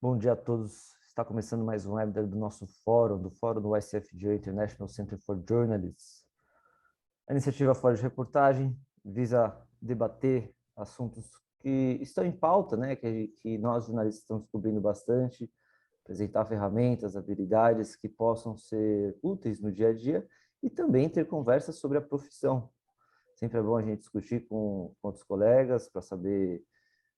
Bom dia a todos. Está começando mais um webinar do nosso fórum, do Fórum do ICFJ International Center for Journalists. A iniciativa Fórum de Reportagem visa debater assuntos que estão em pauta, né? que nós jornalistas estamos cobrindo bastante, apresentar ferramentas, habilidades que possam ser úteis no dia a dia e também ter conversas sobre a profissão. Sempre é bom a gente discutir com outros colegas para saber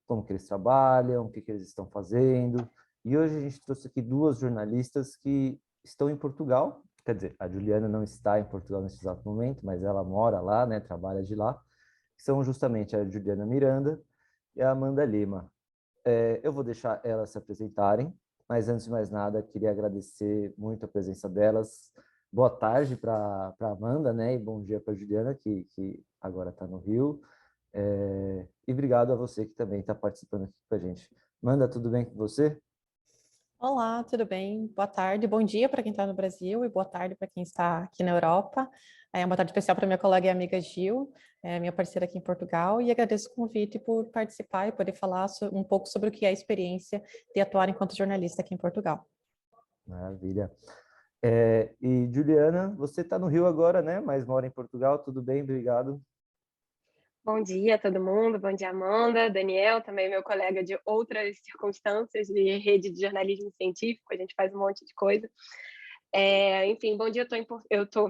como que eles trabalham, o que que eles estão fazendo. E hoje a gente trouxe aqui duas jornalistas que estão em Portugal. Quer dizer, a Juliana não está em Portugal nesse exato momento, mas ela mora lá, né, trabalha de lá. São justamente a Juliana Miranda e a Amanda Lima. Eu vou deixar elas se apresentarem, mas antes de mais nada, queria agradecer muito a presença delas. Boa tarde para a Amanda, né? E bom dia para a Juliana, que agora está no Rio. E obrigado a você que também está participando aqui com a gente. Amanda, tudo bem com você? Olá, tudo bem? Boa tarde, bom dia para quem está no Brasil e boa tarde para quem está aqui na Europa. Uma tarde especial para minha colega e amiga Gil, minha parceira aqui em Portugal, e agradeço o convite por participar e poder falar um pouco sobre o que é a experiência de atuar enquanto jornalista aqui em Portugal. Maravilha. E Juliana, você está no Rio agora, né? Mas mora em Portugal, tudo bem? Obrigado. Bom dia a todo mundo, bom dia Amanda, Daniel, também meu colega de outras circunstâncias de rede de jornalismo científico, a gente faz um monte de coisa. Enfim, bom dia, eu tô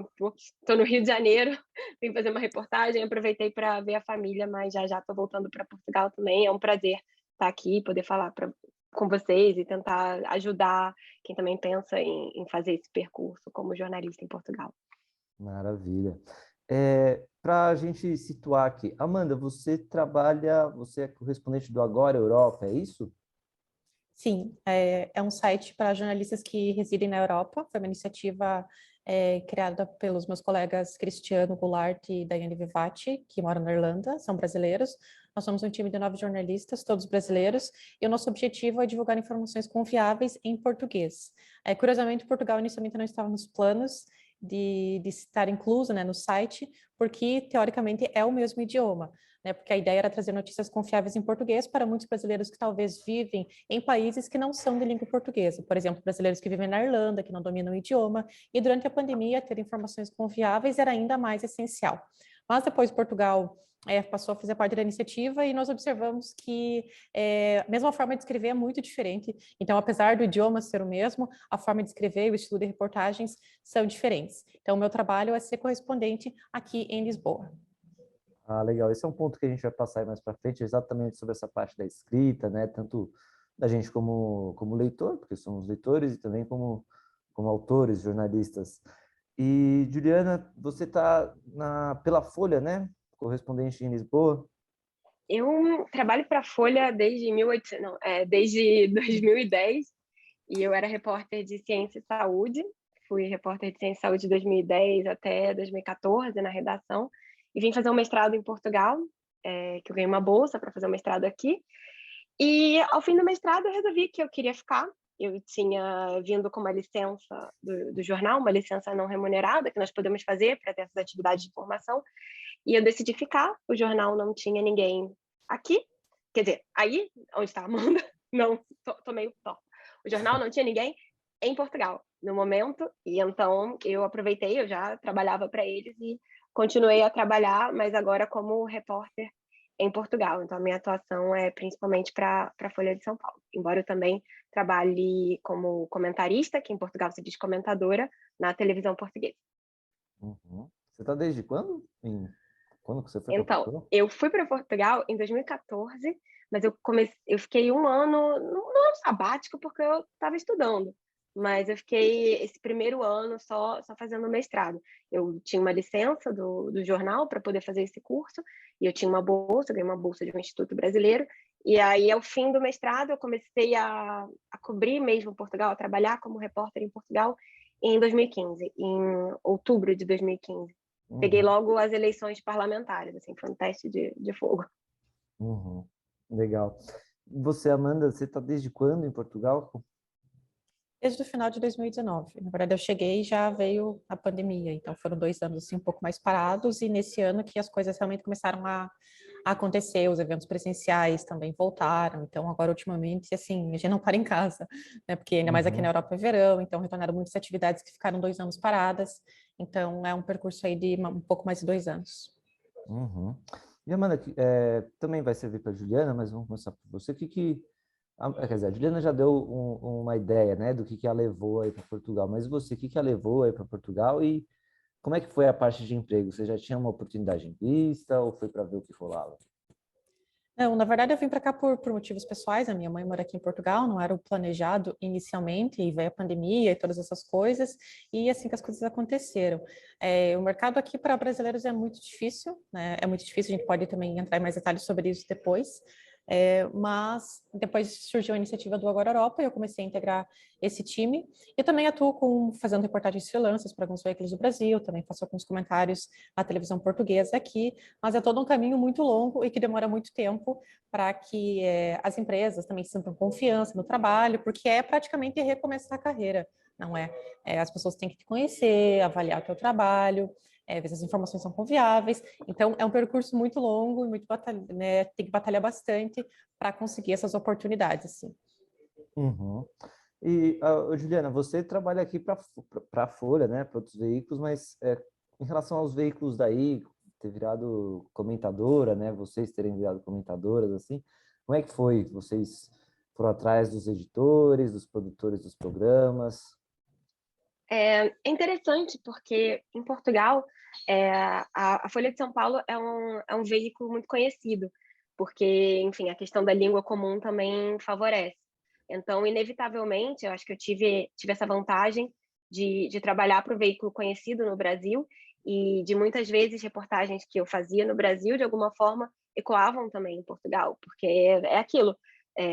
no Rio de Janeiro, vim fazer uma reportagem, aproveitei para ver a família, mas já estou voltando para Portugal também, é um prazer estar aqui, poder falar com vocês e tentar ajudar quem também pensa em fazer esse percurso como jornalista em Portugal. Maravilha. Para a gente situar aqui, Amanda, você é correspondente do Agora Europa, é isso? Sim, é um site para jornalistas que residem na Europa. Foi uma iniciativa criada pelos meus colegas Cristiano Goulart e Daiane Vivati, que moram na Irlanda, são brasileiros. Nós somos um time de 9 jornalistas, todos brasileiros, e o nosso objetivo é divulgar informações confiáveis em português. Curiosamente, Portugal inicialmente não estava nos planos de estar incluso, né, no site, porque teoricamente é o mesmo idioma, né, porque a ideia era trazer notícias confiáveis em português para muitos brasileiros que talvez vivem em países que não são de língua portuguesa. Por exemplo, brasileiros que vivem na Irlanda, que não dominam o idioma, e durante a pandemia ter informações confiáveis era ainda mais essencial. Mas depois Portugal passou a fazer parte da iniciativa e nós observamos que a mesma forma de escrever é muito diferente. Então, apesar do idioma ser o mesmo, a forma de escrever e o estilo de reportagens são diferentes. Então, o meu trabalho é ser correspondente aqui em Lisboa. Ah, legal. Esse é um ponto que a gente vai passar aí mais para frente, exatamente sobre essa parte da escrita, né? Tanto da gente como leitor, porque somos leitores, e também como autores, jornalistas. E, Juliana, você está pela Folha, né? Correspondente em Lisboa. Eu trabalho para a Folha desde 2010 e eu era repórter de Ciência e Saúde. Fui repórter de Ciência e Saúde de 2010 até 2014 na redação e vim fazer um mestrado em Portugal, que eu ganhei uma bolsa para fazer um mestrado aqui. E ao fim do mestrado eu resolvi que eu queria ficar. Eu tinha vindo com uma licença do jornal, uma licença não remunerada que nós podemos fazer para ter essas atividades de formação. E eu decidi ficar. O jornal não tinha ninguém aqui. Quer dizer, aí, onde está a Amanda, não, tô meio torta. O jornal não tinha ninguém em Portugal, no momento. E então eu aproveitei, eu já trabalhava para eles e continuei a trabalhar, mas agora como repórter em Portugal. Então a minha atuação é principalmente para a Folha de São Paulo. Embora eu também trabalhe como comentarista, que em Portugal se diz comentadora, na televisão portuguesa. Uhum. Você está desde quando? Quando que você foi para Então, Portugal? eu fui para Portugal em 2014, mas eu fiquei um ano, não ano sabático, porque eu estava estudando, mas eu fiquei esse primeiro ano só fazendo mestrado. Eu tinha uma licença do jornal para poder fazer esse curso, e eu tinha uma bolsa, ganhei uma bolsa de um instituto brasileiro, e aí, ao fim do mestrado, eu comecei a cobrir mesmo Portugal, a trabalhar como repórter em Portugal em 2015, em outubro de 2015. Peguei Uhum. logo as eleições parlamentares, assim, foi um teste de fogo. Uhum. Legal. Você, Amanda, você está desde quando em Portugal? Desde o final de 2019. Na verdade, eu cheguei e já veio a pandemia, então foram 2 anos assim, um pouco mais parados, e nesse ano que as coisas realmente começaram a a acontecer, os eventos presenciais também voltaram, então agora ultimamente, assim, a gente não para em casa, né, porque ainda mais aqui na Europa é verão, então retornaram muitas atividades que ficaram 2 anos paradas, então é um percurso aí de um pouco mais de 2 anos. Uhum. E Amanda, também vai servir para a Juliana, mas vamos começar por você. Quer dizer, a Juliana já deu uma ideia, né, do que ela levou aí para Portugal, mas você, o que ela levou aí para Portugal e como é que foi a parte de emprego? Você já tinha uma oportunidade em vista ou foi para ver o que rolava? Não, na verdade eu vim para cá por motivos pessoais, a minha mãe mora aqui em Portugal, não era o planejado inicialmente, e veio a pandemia e todas essas coisas, e assim que as coisas aconteceram. O mercado aqui para brasileiros é muito difícil, né? É muito difícil, a gente pode também entrar em mais detalhes sobre isso depois, mas depois surgiu a iniciativa do Agora Europa e eu comecei a integrar esse time. Eu também atuo fazendo reportagens freelancers para alguns veículos do Brasil, também faço alguns comentários na televisão portuguesa aqui, mas é todo um caminho muito longo e que demora muito tempo para que as empresas também sintam confiança no trabalho, porque é praticamente recomeçar a carreira, não é? As pessoas têm que te conhecer, avaliar o teu trabalho, ver se as informações são confiáveis. Então, é um percurso muito longo e muito né, tem que batalhar bastante para conseguir essas oportunidades, assim. Uhum. E, Juliana, você trabalha aqui para a Folha, né, para outros veículos, mas em relação aos veículos daí, ter virado comentadora, né, vocês terem virado comentadoras, assim, como é que foi? Vocês foram atrás dos editores, dos produtores dos programas? É interessante porque em Portugal a Folha de São Paulo é um veículo muito conhecido, porque, enfim, a questão da língua comum também favorece. Então, inevitavelmente, eu acho que eu tive essa vantagem de trabalhar para um veículo conhecido no Brasil e de muitas vezes reportagens que eu fazia no Brasil, de alguma forma, ecoavam também em Portugal, porque é aquilo.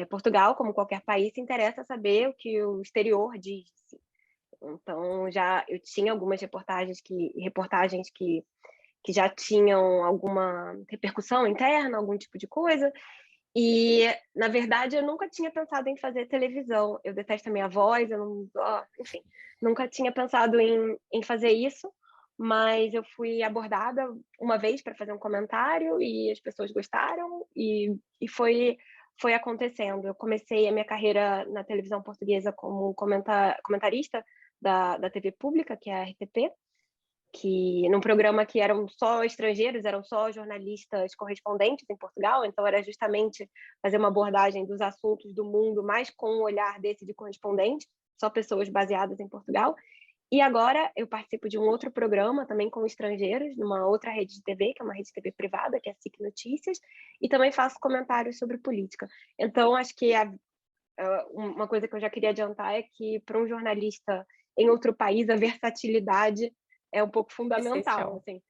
Portugal, como qualquer país, se interessa saber o que o exterior diz. Então, já eu tinha algumas reportagens que já tinham alguma repercussão interna, algum tipo de coisa. E, na verdade, eu nunca tinha pensado em fazer televisão. Eu detesto a minha voz, eu não, enfim, nunca tinha pensado em fazer isso, mas eu fui abordada uma vez para fazer um comentário e as pessoas gostaram e foi acontecendo. Eu comecei a minha carreira na televisão portuguesa como comentarista da TV pública, que é a RTP, que num programa que eram só estrangeiros, eram só jornalistas correspondentes em Portugal, então era justamente fazer uma abordagem dos assuntos do mundo, mais com o olhar desse de correspondente, só pessoas baseadas em Portugal. E agora eu participo de um outro programa também com estrangeiros, numa outra rede de TV, que é uma rede de TV privada, que é a SIC Notícias, e também faço comentários sobre política. Então, acho que uma coisa que eu já queria adiantar é que, para um jornalista em outro país, a versatilidade é um pouco fundamental, assim.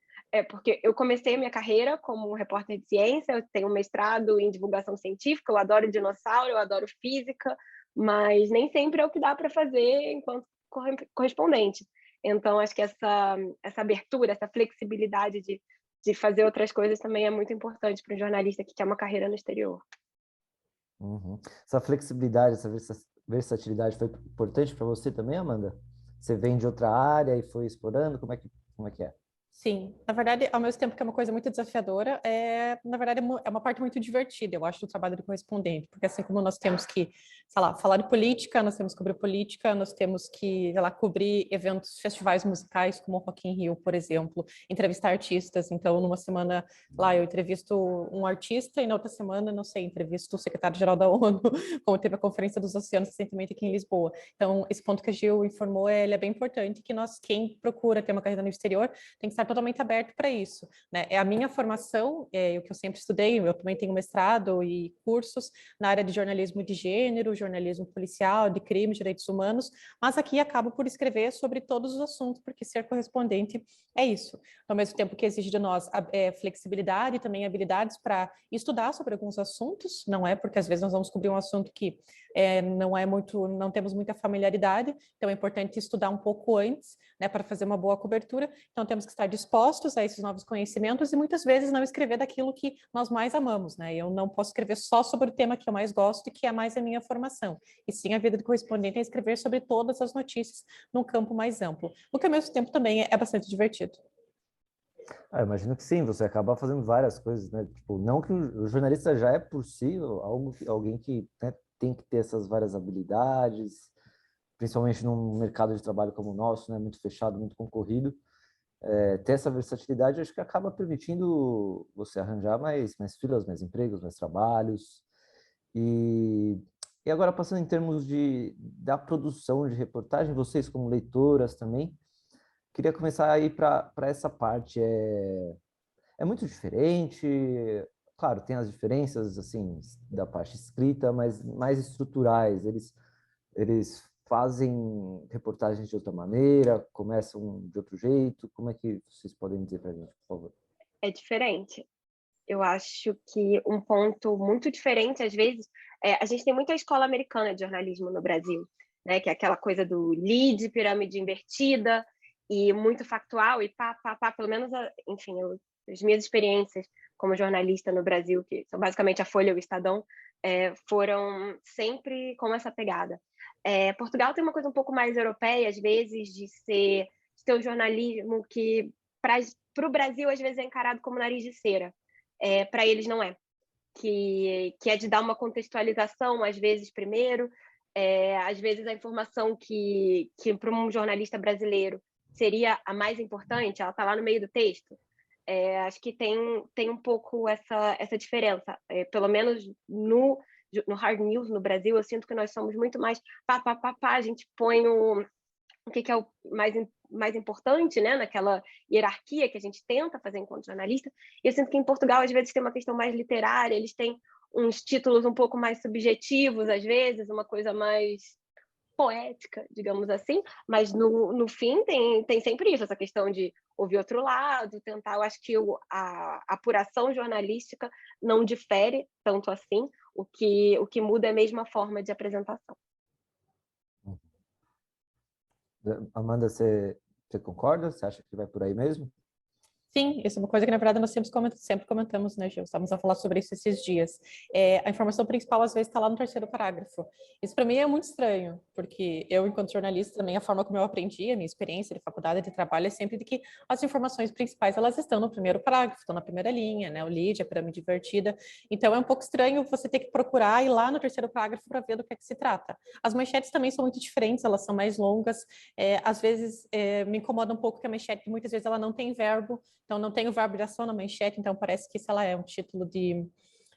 Porque eu comecei a minha carreira como repórter de ciência, eu tenho um mestrado em divulgação científica, eu adoro dinossauro, eu adoro física, mas nem sempre é o que dá para fazer enquanto correspondente. Então, acho que essa abertura, essa flexibilidade de fazer outras coisas também é muito importante para um jornalista que quer uma carreira no exterior. Uhum. Essa flexibilidade, essa versatilidade foi importante para você também, Amanda? Você vem de outra área e foi explorando? Como é que é? Sim, na verdade, ao mesmo tempo que é uma coisa muito desafiadora, na verdade, é uma parte muito divertida, eu acho, do trabalho do correspondente, porque assim como nós temos que, sei lá, falar de política, nós temos que cobrir política, nós temos que, sei lá, cobrir eventos, festivais musicais, como o Rock in Rio, por exemplo, entrevistar artistas, então, numa semana, lá, eu entrevisto um artista, e na outra semana, não sei, entrevisto o secretário-geral da ONU, como teve a Conferência dos Oceanos recentemente aqui em Lisboa. Então, esse ponto que a Gil informou, ele é bem importante, que quem procura ter uma carreira no exterior, tem que estar totalmente aberto para isso, né? É a minha formação, o que eu sempre estudei, eu também tenho mestrado e cursos na área de jornalismo de gênero, jornalismo policial, de crimes, direitos humanos, mas aqui acabo por escrever sobre todos os assuntos, porque ser correspondente é isso. Ao mesmo tempo que exige de nós flexibilidade e também habilidades para estudar sobre alguns assuntos, não é? Porque às vezes nós vamos cobrir um assunto que não temos muita familiaridade, então é importante estudar um pouco antes, né, para fazer uma boa cobertura. Então temos que estar dispostos a esses novos conhecimentos e muitas vezes não escrever daquilo que nós mais amamos, né? Eu não posso escrever só sobre o tema que eu mais gosto e que é mais a minha formação. E sim, a vida do correspondente é escrever sobre todas as notícias num campo mais amplo, o que ao mesmo tempo também é bastante divertido. Imagino que sim, você acaba fazendo várias coisas, né? Tipo, não que o jornalista já é por si alguém que, né, tem que ter essas várias habilidades, principalmente num mercado de trabalho como o nosso, né? Muito fechado, muito concorrido. Ter essa versatilidade, acho que acaba permitindo você arranjar mais filas, mais empregos, mais trabalhos. E, e agora, passando em termos da produção de reportagem, vocês como leitoras também, queria começar a ir para essa parte. É muito diferente, claro, tem as diferenças, assim, da parte escrita, mas mais estruturais. Eles fazem reportagens de outra maneira, começam de outro jeito. Como é que vocês podem dizer para a gente, por favor? É diferente. Eu acho que um ponto muito diferente, às vezes, a gente tem muita escola americana de jornalismo no Brasil, né? Que é aquela coisa do lead, pirâmide invertida, e muito factual, e pá, pelo menos, enfim, as minhas experiências como jornalista no Brasil, que são basicamente a Folha e o Estadão, foram sempre com essa pegada. Portugal tem uma coisa um pouco mais europeia, às vezes, de ter um jornalismo que, para o Brasil, às vezes é encarado como nariz de cera. Para eles não é. Que é de dar uma contextualização, às vezes, primeiro. Às vezes, a informação que para um jornalista brasileiro seria a mais importante, ela está lá no meio do texto. Acho que tem um pouco essa diferença. Pelo menos no hard news no Brasil, eu sinto que nós somos muito mais a gente põe o que é o mais importante, né, naquela hierarquia que a gente tenta fazer enquanto jornalista. E eu sinto que em Portugal, às vezes, tem uma questão mais literária, eles têm uns títulos um pouco mais subjetivos, às vezes, uma coisa mais poética, digamos assim, mas no fim tem sempre isso, essa questão de ouvir outro lado, tentar, eu acho que a apuração jornalística não difere tanto assim, o que muda é mesmo a forma de apresentação. Amanda, você concorda? Você acha que vai por aí mesmo? Sim, isso é uma coisa que, na verdade, nós sempre comentamos, né, Gil? Estávamos a falar sobre isso esses dias. A informação principal, às vezes, está lá no terceiro parágrafo. Isso, para mim, é muito estranho, porque eu, enquanto jornalista, também, a forma como eu aprendi, a minha experiência de faculdade, de trabalho, é sempre de que as informações principais, elas estão no primeiro parágrafo, estão na primeira linha, né? O lead, a pirâmide invertida. Então, é um pouco estranho você ter que procurar ir lá no terceiro parágrafo para ver do que é que se trata. As manchetes também são muito diferentes, elas são mais longas. Às vezes, me incomoda um pouco que a manchete, muitas vezes, ela não tem verbo. Então, não tem o verbo de ação na manchete, então parece que se ela é um título de,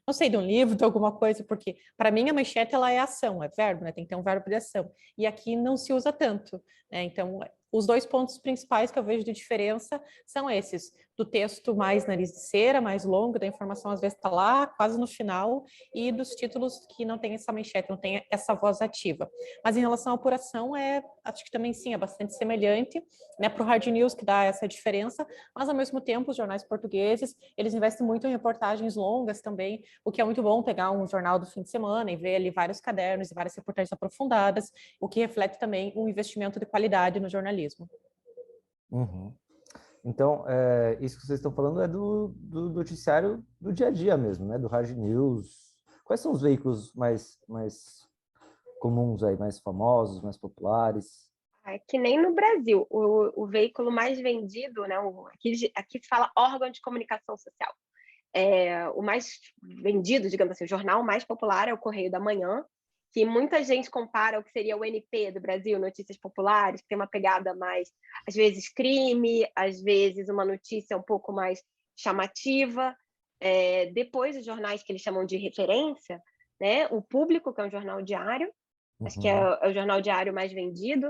não sei, de um livro, de alguma coisa, porque para mim a manchete ela é ação, é verbo, né? Tem que ter um verbo de ação. E aqui não se usa tanto, né? Então, os dois pontos principais que eu vejo de diferença são esses, do texto mais nariz de cera, mais longo, da informação às vezes está lá, quase no final, e dos títulos que não tem essa manchete, não tem essa voz ativa. Mas em relação à apuração, acho que também sim, é bastante semelhante, né, para o hard news que dá essa diferença, mas ao mesmo tempo os jornais portugueses, eles investem muito em reportagens longas também, o que é muito bom pegar um jornal do fim de semana e ver ali vários cadernos e várias reportagens aprofundadas, o que reflete também um investimento de qualidade no jornalismo. Uhum. Então, isso que vocês estão falando é do noticiário do dia a dia mesmo, né? Do hard news. Quais são os veículos mais comuns aí, mais famosos, mais populares? É que nem no Brasil, o veículo mais vendido, né? Aqui se fala órgão de comunicação social. O mais vendido, digamos assim, o jornal mais popular é o Correio da Manhã, que muita gente compara o que seria o NP do Brasil, Notícias Populares, que tem uma pegada mais, às vezes, crime, às vezes uma notícia um pouco mais chamativa. Depois, os jornais que eles chamam de referência, né? O Público, que é um jornal diário, acho que é o jornal diário mais vendido,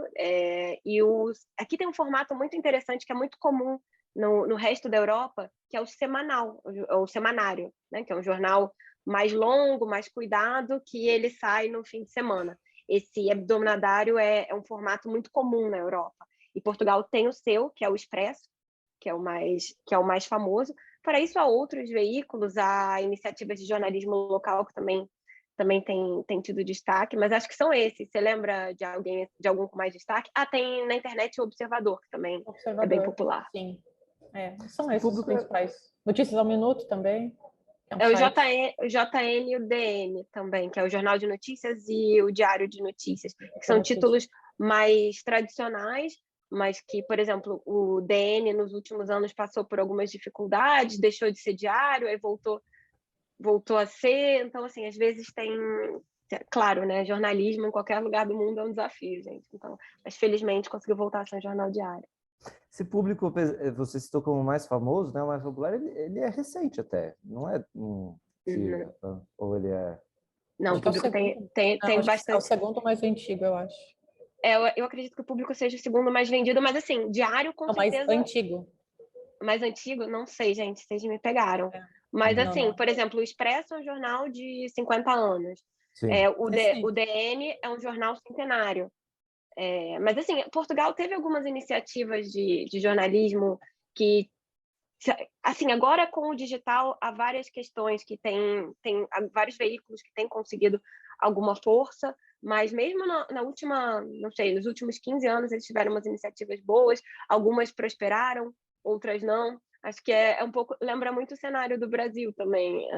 aqui tem um formato muito interessante, que é muito comum no resto da Europa, que é o semanal, o semanário, né? Que é um jornal mais longo, mais cuidado, que ele sai no fim de semana. Esse hebdomadário é um formato muito comum na Europa. E Portugal tem o seu, que é o Expresso, que é o mais famoso. Para isso, há outros veículos, há iniciativas de jornalismo local que também tem tido destaque, mas acho que são esses. Você lembra de algum com mais destaque? Tem na internet o Observador, que também é bem popular. Sim. São esses os principais. Notícias ao Minuto também. É o JN e o DN também, que é o Jornal de Notícias e o Diário de Notícias, que são títulos mais tradicionais, mas que, por exemplo, o DN nos últimos anos passou por algumas dificuldades, deixou de ser diário, aí voltou a ser. Então, assim, às vezes tem... Claro, né? Jornalismo em qualquer lugar do mundo é um desafio, gente. Então, mas felizmente conseguiu voltar a ser um jornal diário. Esse público, você citou como mais famoso, né? O mais popular, ele é recente até, não é ou ele é... Não, o Acho que é o público segundo. tem Não, acho que é o bastante. segundo mais antigo, eu acho. Eu acredito que o público seja o segundo mais vendido, mas assim, diário com É o mais certeza. antigo. Mais antigo, não sei, gente, vocês me pegaram. É. Mas Não, assim, não. por exemplo, o Expresso é um jornal de 50 anos. Sim. O DN é um jornal centenário. Mas assim, Portugal teve algumas iniciativas de jornalismo que, assim, agora com o digital há várias questões que há vários veículos que têm conseguido alguma força, mas mesmo na última, não sei, nos últimos 15 anos eles tiveram umas iniciativas boas, algumas prosperaram, outras não. Acho que é um pouco, lembra muito o cenário do Brasil também.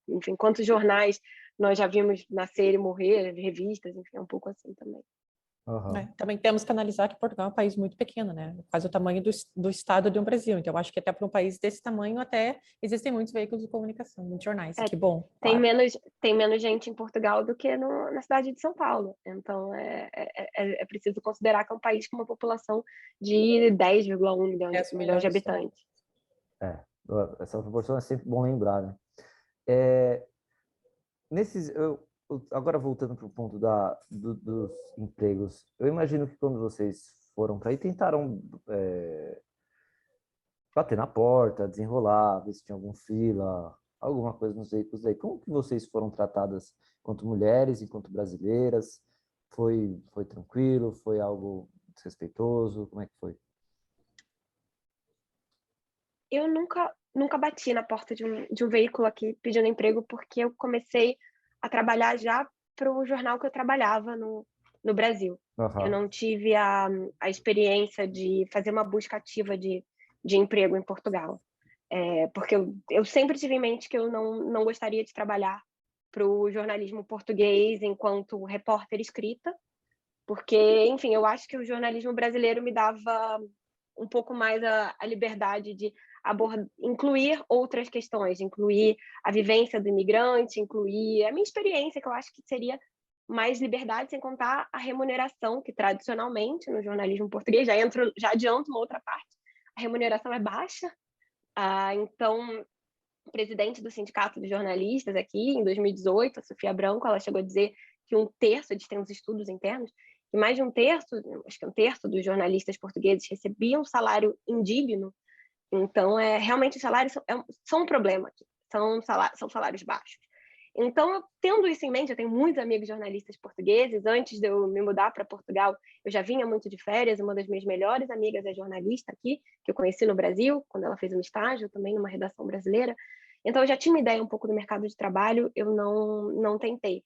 Enfim, quantos jornais nós já vimos nascer e morrer, revistas, enfim, é um pouco assim também. Uhum. Também temos que analisar que Portugal é um país muito pequeno, né? Quase o tamanho do estado do Brasil. Então, eu acho que até para um país desse tamanho, até existem muitos veículos de comunicação, muitos jornais. Que bom, tem claro. menos gente em Portugal do que na cidade de São Paulo. Então, é preciso considerar que é um país com uma população de 10,1 milhões de habitantes. Essa proporção é sempre bom lembrar, né? Agora voltando para o ponto dos empregos, eu imagino que quando vocês foram para aí, tentaram bater na porta, desenrolar, ver se tinha algum fila, alguma coisa nos veículos aí. Como que vocês foram tratadas enquanto mulheres, enquanto brasileiras? Foi tranquilo? Foi algo desrespeitoso? Como é que foi? Eu nunca bati na porta de um veículo aqui pedindo emprego, porque eu comecei a trabalhar já para o jornal que eu trabalhava no Brasil. Uhum. Eu não tive a experiência de fazer uma busca ativa de emprego em Portugal. Porque eu sempre tive em mente que eu não gostaria de trabalhar para o jornalismo português enquanto repórter escrita, porque, enfim, eu acho que o jornalismo brasileiro me dava um pouco mais a liberdade de incluir outras questões, incluir a vivência do imigrante, incluir a minha experiência, que eu acho que seria mais liberdade, sem contar a remuneração, que tradicionalmente no jornalismo português, já adianto uma outra parte, a remuneração é baixa. Então, o presidente do Sindicato de Jornalistas aqui, em 2018, a Sofia Branco, ela chegou a dizer que eles têm uns estudos internos, que mais de um terço, acho que um terço dos jornalistas portugueses recebiam um salário indigno. Então, realmente os salários são um problema aqui, são salários baixos. Então, tendo isso em mente, eu tenho muitos amigos jornalistas portugueses. Antes de eu me mudar para Portugal, eu já vinha muito de férias. Uma das minhas melhores amigas é jornalista aqui, que eu conheci no Brasil, quando ela fez um estágio também numa redação brasileira. Então, eu já tinha uma ideia um pouco do mercado de trabalho, eu não tentei.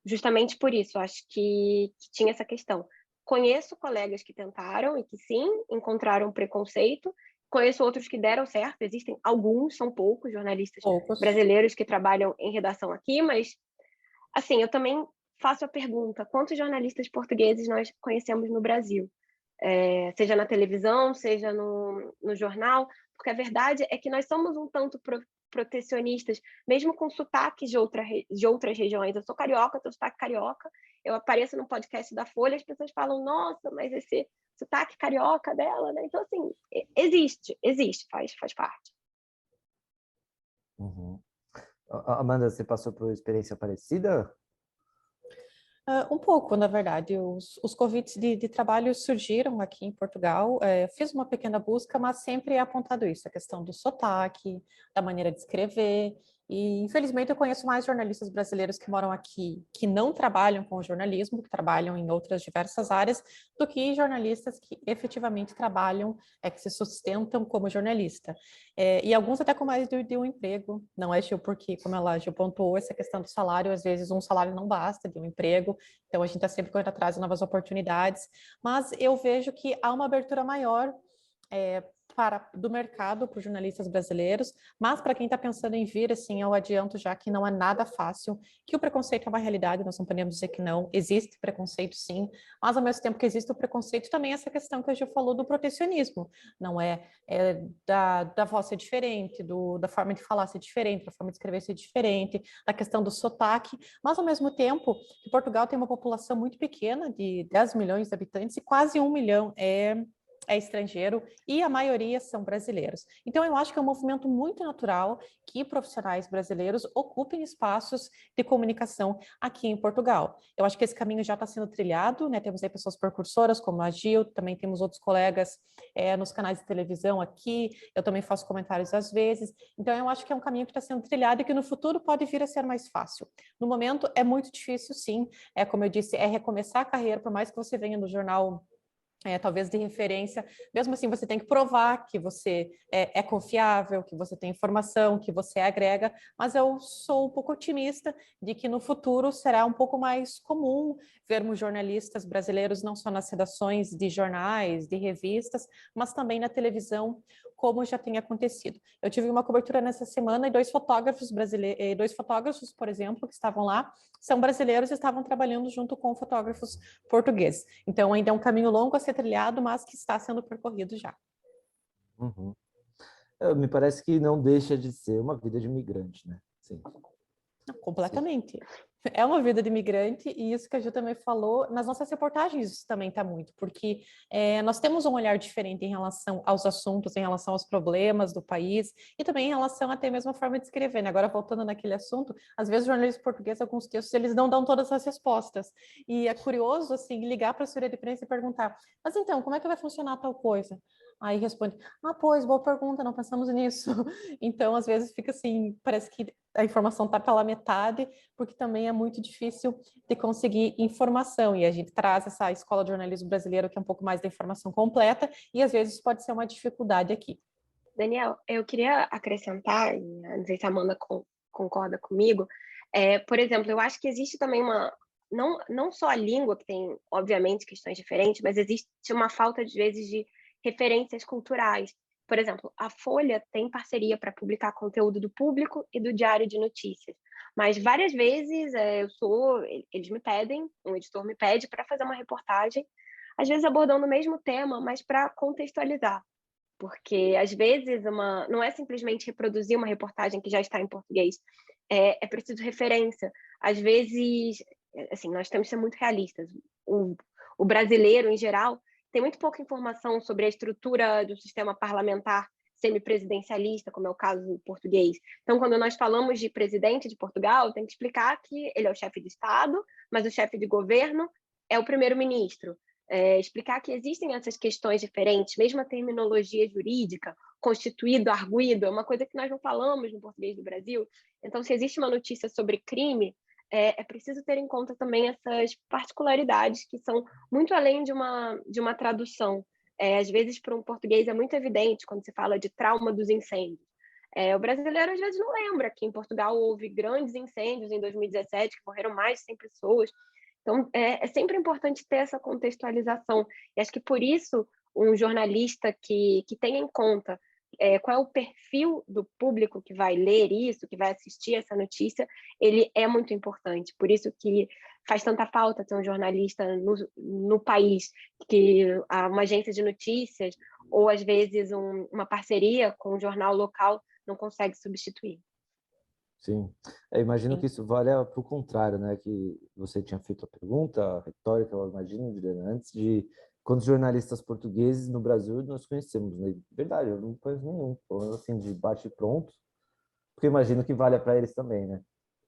Justamente por isso, acho que tinha essa questão. Conheço colegas que tentaram e que, sim, encontraram preconceito. Conheço outros que deram certo, existem alguns, são poucos jornalistas brasileiros que trabalham em redação aqui, mas, assim, eu também faço a pergunta, quantos jornalistas portugueses nós conhecemos no Brasil? Seja na televisão, seja no jornal, porque a verdade é que nós somos um tanto protecionistas, mesmo com sotaques de outras regiões. Eu sou carioca, tenho sotaque carioca, eu apareço no podcast da Folha, as pessoas falam, nossa, mas esse sotaque carioca dela, né? Então, assim, existe, faz parte. Uhum. Amanda, você passou por uma experiência parecida? Um pouco, na verdade. Os convites de trabalho surgiram aqui em Portugal. Fiz uma pequena busca, mas sempre é apontado isso, a questão do sotaque, da maneira de escrever. E, infelizmente, eu conheço mais jornalistas brasileiros que moram aqui, que não trabalham com jornalismo, que trabalham em outras diversas áreas, do que jornalistas que efetivamente trabalham, que se sustentam como jornalista. E alguns até com mais de um emprego. Não é, Gil, porque, como ela já pontuou, essa questão do salário, às vezes um salário não basta de um emprego, então a gente está sempre correndo atrás de novas oportunidades, mas eu vejo que há uma abertura maior do mercado para os jornalistas brasileiros, mas para quem está pensando em vir, assim, eu adianto já que não é nada fácil, que o preconceito é uma realidade, nós não podemos dizer que não, existe preconceito sim, mas ao mesmo tempo que existe o preconceito, também essa questão que a Gil falou do protecionismo, não da voz ser diferente, da forma de falar ser diferente, da forma de escrever ser diferente, da questão do sotaque, mas ao mesmo tempo, Portugal tem uma população muito pequena, de 10 milhões de habitantes, e quase 1 milhão é estrangeiro e a maioria são brasileiros. Então, eu acho que é um movimento muito natural que profissionais brasileiros ocupem espaços de comunicação aqui em Portugal. Eu acho que esse caminho já está sendo trilhado, né? Temos aí pessoas precursoras como a Gil, também temos outros colegas nos canais de televisão aqui, eu também faço comentários às vezes. Então, eu acho que é um caminho que está sendo trilhado e que no futuro pode vir a ser mais fácil. No momento, é muito difícil, sim. Como eu disse, é recomeçar a carreira, por mais que você venha do jornal talvez de referência, mesmo assim você tem que provar que você é confiável, que você tem informação, que você agrega, mas eu sou um pouco otimista de que no futuro será um pouco mais comum vermos jornalistas brasileiros não só nas redações de jornais, de revistas, mas também na televisão, como já tem acontecido. Eu tive uma cobertura nessa semana e dois fotógrafos brasileiros, por exemplo, que estavam lá, são brasileiros e estavam trabalhando junto com fotógrafos portugueses. Então, ainda é um caminho longo a ser trilhado, mas que está sendo percorrido já. Uhum. Me parece que não deixa de ser uma vida de imigrante, né? Sim. Completamente. Sim. É uma vida de imigrante, e isso que a Ju também falou, nas nossas reportagens isso também está muito, porque nós temos um olhar diferente em relação aos assuntos, em relação aos problemas do país, e também em relação até mesmo à forma de escrever, né? Agora, voltando naquele assunto, às vezes os jornalistas portugueses, alguns textos, eles não dão todas as respostas, e é curioso, assim, ligar para a assessoria de imprensa e perguntar, mas então, como é que vai funcionar tal coisa? Aí responde, pois, boa pergunta, não pensamos nisso. Então, às vezes fica assim, parece que a informação está pela metade, porque também é muito difícil de conseguir informação, e a gente traz essa escola de jornalismo brasileiro que é um pouco mais da informação completa, e às vezes pode ser uma dificuldade aqui. Daniel, eu queria acrescentar, e não sei se a Amanda concorda comigo, por exemplo, eu acho que existe também não só a língua, que tem, obviamente, questões diferentes, mas existe uma falta, às vezes, de referências culturais. Por exemplo, a Folha tem parceria para publicar conteúdo do Público e do Diário de Notícias, mas várias vezes eles me pedem, um editor me pede para fazer uma reportagem, às vezes abordando o mesmo tema, mas para contextualizar. Porque, às vezes, não é simplesmente reproduzir uma reportagem que já está em português, é preciso referência. Às vezes, assim, nós temos que ser muito realistas. O brasileiro, em geral, tem muito pouca informação sobre a estrutura do sistema parlamentar semipresidencialista, como é o caso do português. Então, quando nós falamos de presidente de Portugal, tem que explicar que ele é o chefe de Estado, mas o chefe de governo é o primeiro-ministro. Explicar que existem essas questões diferentes, mesmo a terminologia jurídica, constituído, arguido, é uma coisa que nós não falamos no português do Brasil. Então, se existe uma notícia sobre crime, é preciso ter em conta também essas particularidades que são muito além de uma tradução. Às vezes, para um português é muito evidente quando se fala de trauma dos incêndios. O brasileiro, às vezes, não lembra que em Portugal houve grandes incêndios em 2017, que morreram mais de 100 pessoas. Então, é sempre importante ter essa contextualização. E acho que, por isso, um jornalista que tenha em conta qual é o perfil do público que vai ler isso, que vai assistir essa notícia, ele é muito importante. Por isso que faz tanta falta ter um jornalista no país, que uma agência de notícias, ou às vezes uma parceria com um jornal local não consegue substituir. Sim, imagino que isso vale para o contrário, né? Que você tinha feito a pergunta retórica, eu imagino, Juliana, antes de quantos jornalistas portugueses no Brasil nós conhecemos, né? Verdade, eu não conheço nenhum, assim, de bate pronto, porque imagino que vale para eles também, né?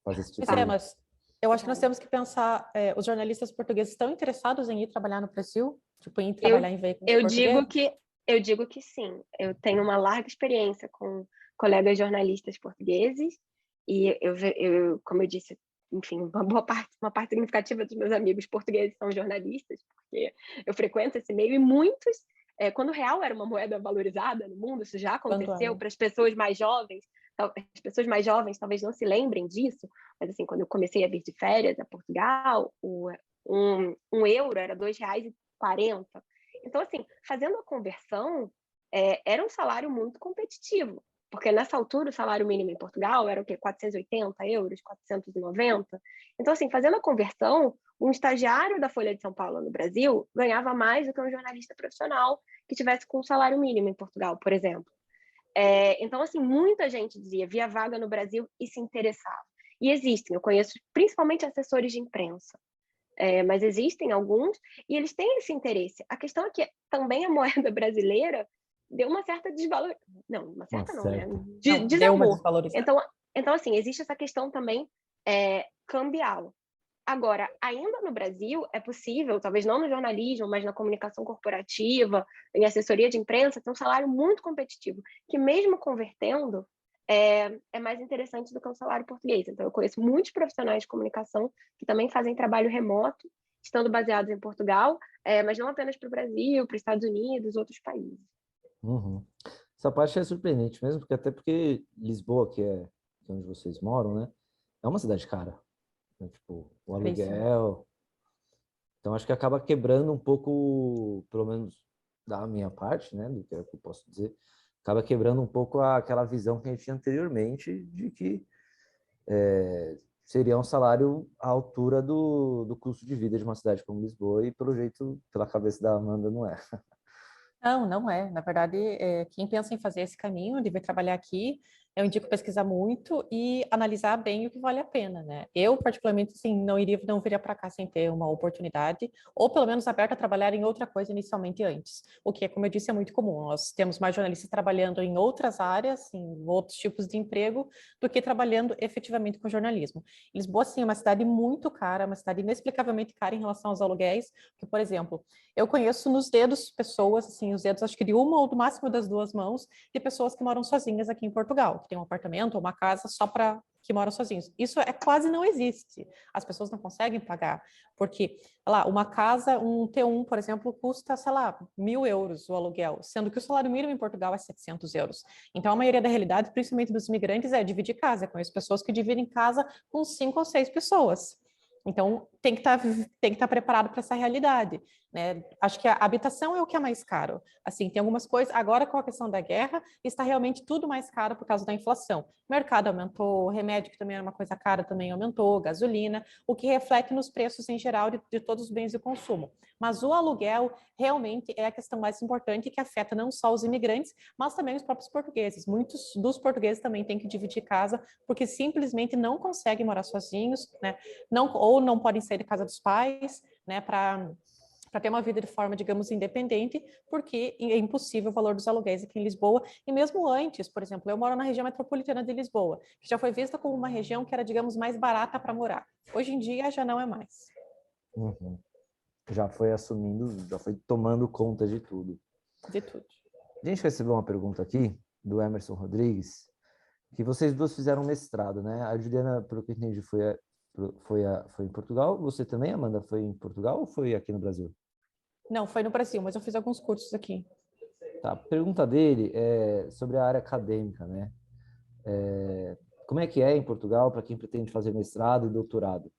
Fazer esse tipo de... Mas eu acho que nós temos que pensar, os jornalistas portugueses estão interessados em ir trabalhar no Brasil? Tipo, em trabalhar em veículos portugueses? Eu digo que sim. Eu tenho uma larga experiência com colegas jornalistas portugueses, e eu, como eu disse, enfim, uma parte significativa dos meus amigos portugueses são jornalistas, porque eu frequento esse meio, e muitos, quando o real era uma moeda valorizada no mundo, isso já aconteceu para as pessoas mais jovens. As pessoas mais jovens talvez não se lembrem disso, mas assim, quando eu comecei a vir de férias a Portugal, um euro era R$ 2,40. Então, assim, fazendo a conversão, era um salário muito competitivo, porque nessa altura o salário mínimo em Portugal era o quê? 480 euros, 490. Então, assim, fazendo a conversão, um estagiário da Folha de São Paulo no Brasil ganhava mais do que um jornalista profissional que tivesse com um salário mínimo em Portugal, por exemplo. Então, assim, muita gente dizia, via vaga no Brasil e se interessava. E existem, eu conheço principalmente assessores de imprensa, mas existem alguns, e eles têm esse interesse. A questão é que também a moeda brasileira deu uma certa desvalorização. Não, uma certa não, né? Deu uma Desabou. desvalorizada. Então, assim, existe essa questão também cambial. Agora, ainda no Brasil, é possível, talvez não no jornalismo, mas na comunicação corporativa, em assessoria de imprensa, ter um salário muito competitivo, que mesmo convertendo, é mais interessante do que um salário português. Então, eu conheço muitos profissionais de comunicação que também fazem trabalho remoto, estando baseados em Portugal, mas não apenas para o Brasil, para os Estados Unidos, outros países. Uhum. Essa parte é surpreendente mesmo, porque Lisboa, que é onde vocês moram, né? É uma cidade cara, né? Tipo, o aluguel. Então, acho que acaba quebrando um pouco, pelo menos da minha parte, né? Do que eu posso dizer. Acaba quebrando um pouco aquela visão que a gente tinha anteriormente de que seria um salário à altura do custo de vida de uma cidade como Lisboa e, pelo jeito, pela cabeça da Amanda, não é. Não, não é. Na verdade, quem pensa em fazer esse caminho, de vir trabalhar aqui, eu indico pesquisar muito e analisar bem o que vale a pena, né? Eu, particularmente, assim, não viria para cá sem ter uma oportunidade, ou pelo menos aberta a trabalhar em outra coisa inicialmente antes. O que, como eu disse, é muito comum. Nós temos mais jornalistas trabalhando em outras áreas, em outros tipos de emprego, do que trabalhando efetivamente com jornalismo. Lisboa, sim, é uma cidade muito cara, uma cidade inexplicavelmente cara em relação aos aluguéis, que, por exemplo, eu conheço nos dedos pessoas, assim, os dedos acho que de uma ou do máximo das duas mãos, de pessoas que moram sozinhas aqui em Portugal, que tem um apartamento ou uma casa só para que moram sozinhos. Isso quase não existe. As pessoas não conseguem pagar, porque, lá, uma casa, um T1, por exemplo, custa, sei lá, 1.000 euros o aluguel, sendo que o salário mínimo em Portugal é 700 euros. Então, a maioria da realidade, principalmente dos imigrantes, é dividir casa. Eu conheço pessoas que dividem casa com 5 ou 6 pessoas. Então, tem que estar preparado para essa realidade, né? Acho que a habitação é o que é mais caro. Assim, tem algumas coisas, agora com a questão da guerra, está realmente tudo mais caro por causa da inflação. O mercado aumentou, remédio, que também era uma coisa cara, também aumentou, gasolina, o que reflete nos preços em geral de todos os bens de consumo. Mas o aluguel realmente é a questão mais importante que afeta não só os imigrantes, mas também os próprios portugueses. Muitos dos portugueses também têm que dividir casa porque simplesmente não conseguem morar sozinhos, né? Ou não podem sair de casa dos pais, né, para ter uma vida de forma, digamos, independente, porque é impossível o valor dos aluguéis aqui em Lisboa. E mesmo antes, por exemplo, eu moro na região metropolitana de Lisboa, que já foi vista como uma região que era, digamos, mais barata para morar. Hoje em dia já não é mais. Uhum. Já foi assumindo, já foi tomando conta de tudo. De tudo. A gente recebeu uma pergunta aqui do Emerson Rodrigues, que vocês duas fizeram mestrado, né? A Juliana, pelo que eu entendi, foi em Portugal. Você também, Amanda, foi em Portugal ou foi aqui no Brasil? Não, foi no Brasil, mas eu fiz alguns cursos aqui. Tá, a pergunta dele é sobre a área acadêmica, né? Como é que é em Portugal para quem pretende fazer mestrado e doutorado?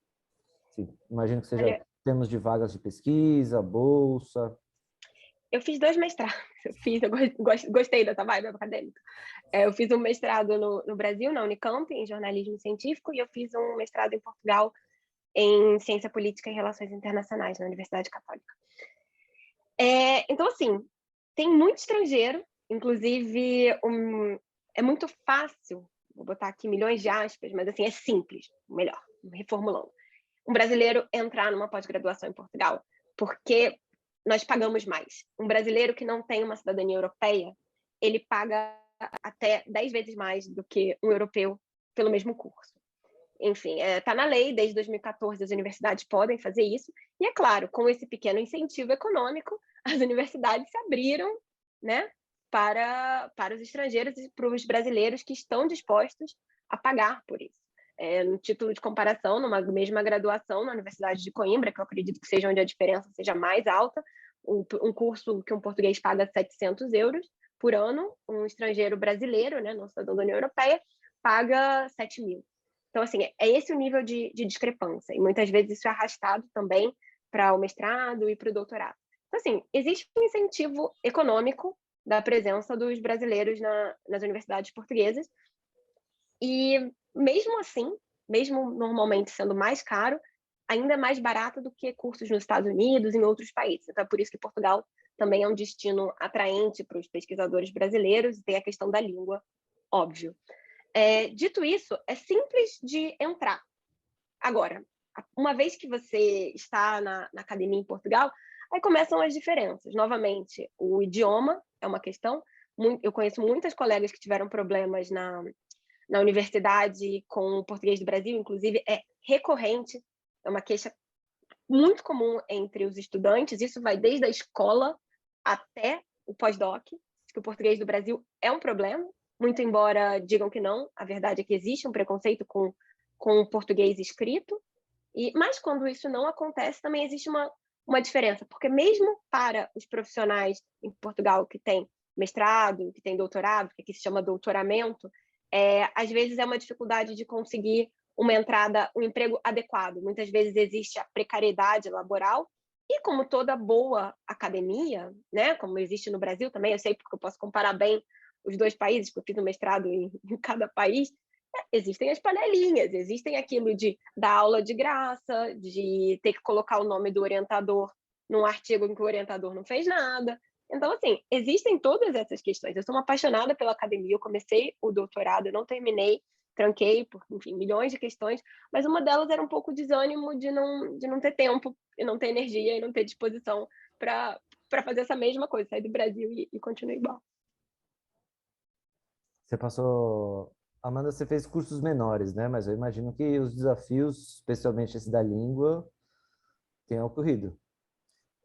Sim, imagino que seja Olha, termos de vagas de pesquisa, bolsa. eu fiz 2 mestrados. Eu gostei dessa vibe acadêmica. Eu fiz um mestrado no Brasil, na Unicamp, em jornalismo científico, e eu fiz um mestrado em Portugal em ciência política e relações internacionais, na Universidade Católica. Então, assim, tem muito estrangeiro, inclusive é muito fácil, vou botar aqui milhões de aspas, mas assim, é simples, melhor, reformulando. Um brasileiro entrar numa pós-graduação em Portugal, porque nós pagamos mais. Um brasileiro que não tem uma cidadania europeia, ele paga até 10 vezes mais do que um europeu pelo mesmo curso. Enfim, está na lei, desde 2014 as universidades podem fazer isso, e é claro, com esse pequeno incentivo econômico, as universidades se abriram, né, para os estrangeiros e para os brasileiros que estão dispostos a pagar por isso. No título de comparação, numa mesma graduação na Universidade de Coimbra, que eu acredito que seja onde a diferença seja mais alta, um curso que um português paga 700 euros por ano, um estrangeiro brasileiro, né, não cidadão da União Europeia, paga 7 mil. Então, assim, é esse o nível de discrepância. E muitas vezes isso é arrastado também para o mestrado e para o doutorado. Então, assim, existe um incentivo econômico da presença dos brasileiros nas universidades portuguesas. E mesmo assim, mesmo normalmente sendo mais caro, ainda é mais barato do que cursos nos Estados Unidos e em outros países. Então, é por isso que Portugal também é um destino atraente para os pesquisadores brasileiros, e tem a questão da língua, óbvio. Dito isso, é simples de entrar. Agora, uma vez que você está na academia em Portugal, aí começam as diferenças. Novamente, o idioma é uma questão. Eu conheço muitas colegas que tiveram problemas na universidade com o português do Brasil, inclusive é recorrente, é uma queixa muito comum entre os estudantes, isso vai desde a escola até o pós-doc, que o português do Brasil é um problema, muito embora digam que não, a verdade é que existe um preconceito com o português escrito, mas quando isso não acontece, também existe uma diferença, porque mesmo para os profissionais em Portugal que têm mestrado, que têm doutorado, que aqui se chama doutoramento, às vezes é uma dificuldade de conseguir uma entrada, um emprego adequado. Muitas vezes existe a precariedade laboral, e como toda boa academia, né, como existe no Brasil também, eu sei porque eu posso comparar bem os dois países, porque eu fiz um mestrado em cada país, existem as panelinhas, existem aquilo de dar aula de graça, de ter que colocar o nome do orientador num artigo em que o orientador não fez nada. Então, assim, existem todas essas questões. Eu sou uma apaixonada pela academia, eu comecei o doutorado, eu não terminei, tranquei por, enfim, milhões de questões, mas uma delas era um pouco o desânimo de não ter tempo, e não ter energia, e não ter disposição para fazer essa mesma coisa, sair do Brasil e continuar igual. Você passou... Amanda, você fez cursos menores, né? Mas eu imagino que os desafios, especialmente esse da língua, tenham ocorrido.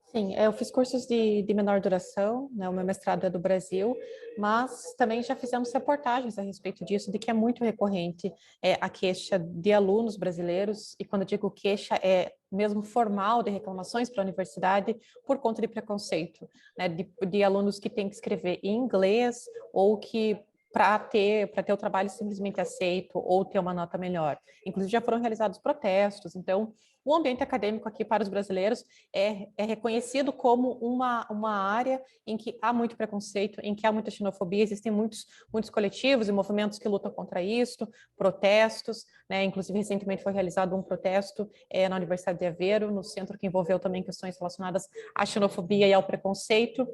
Sim, eu fiz cursos de menor duração, né? O meu mestrado é do Brasil, mas também já fizemos reportagens a respeito disso, de que é muito recorrente a queixa de alunos brasileiros, e quando eu digo queixa, é mesmo formal de reclamações para a universidade por conta de preconceito, né? De alunos que têm que escrever em inglês ou que para ter o trabalho simplesmente aceito ou ter uma nota melhor. Inclusive já foram realizados protestos, então o ambiente acadêmico aqui para os brasileiros é reconhecido como uma área em que há muito preconceito, em que há muita xenofobia, existem muitos coletivos e movimentos que lutam contra isso, protestos, né? Inclusive recentemente foi realizado um protesto na Universidade de Aveiro, no centro que envolveu também questões relacionadas à xenofobia e ao preconceito.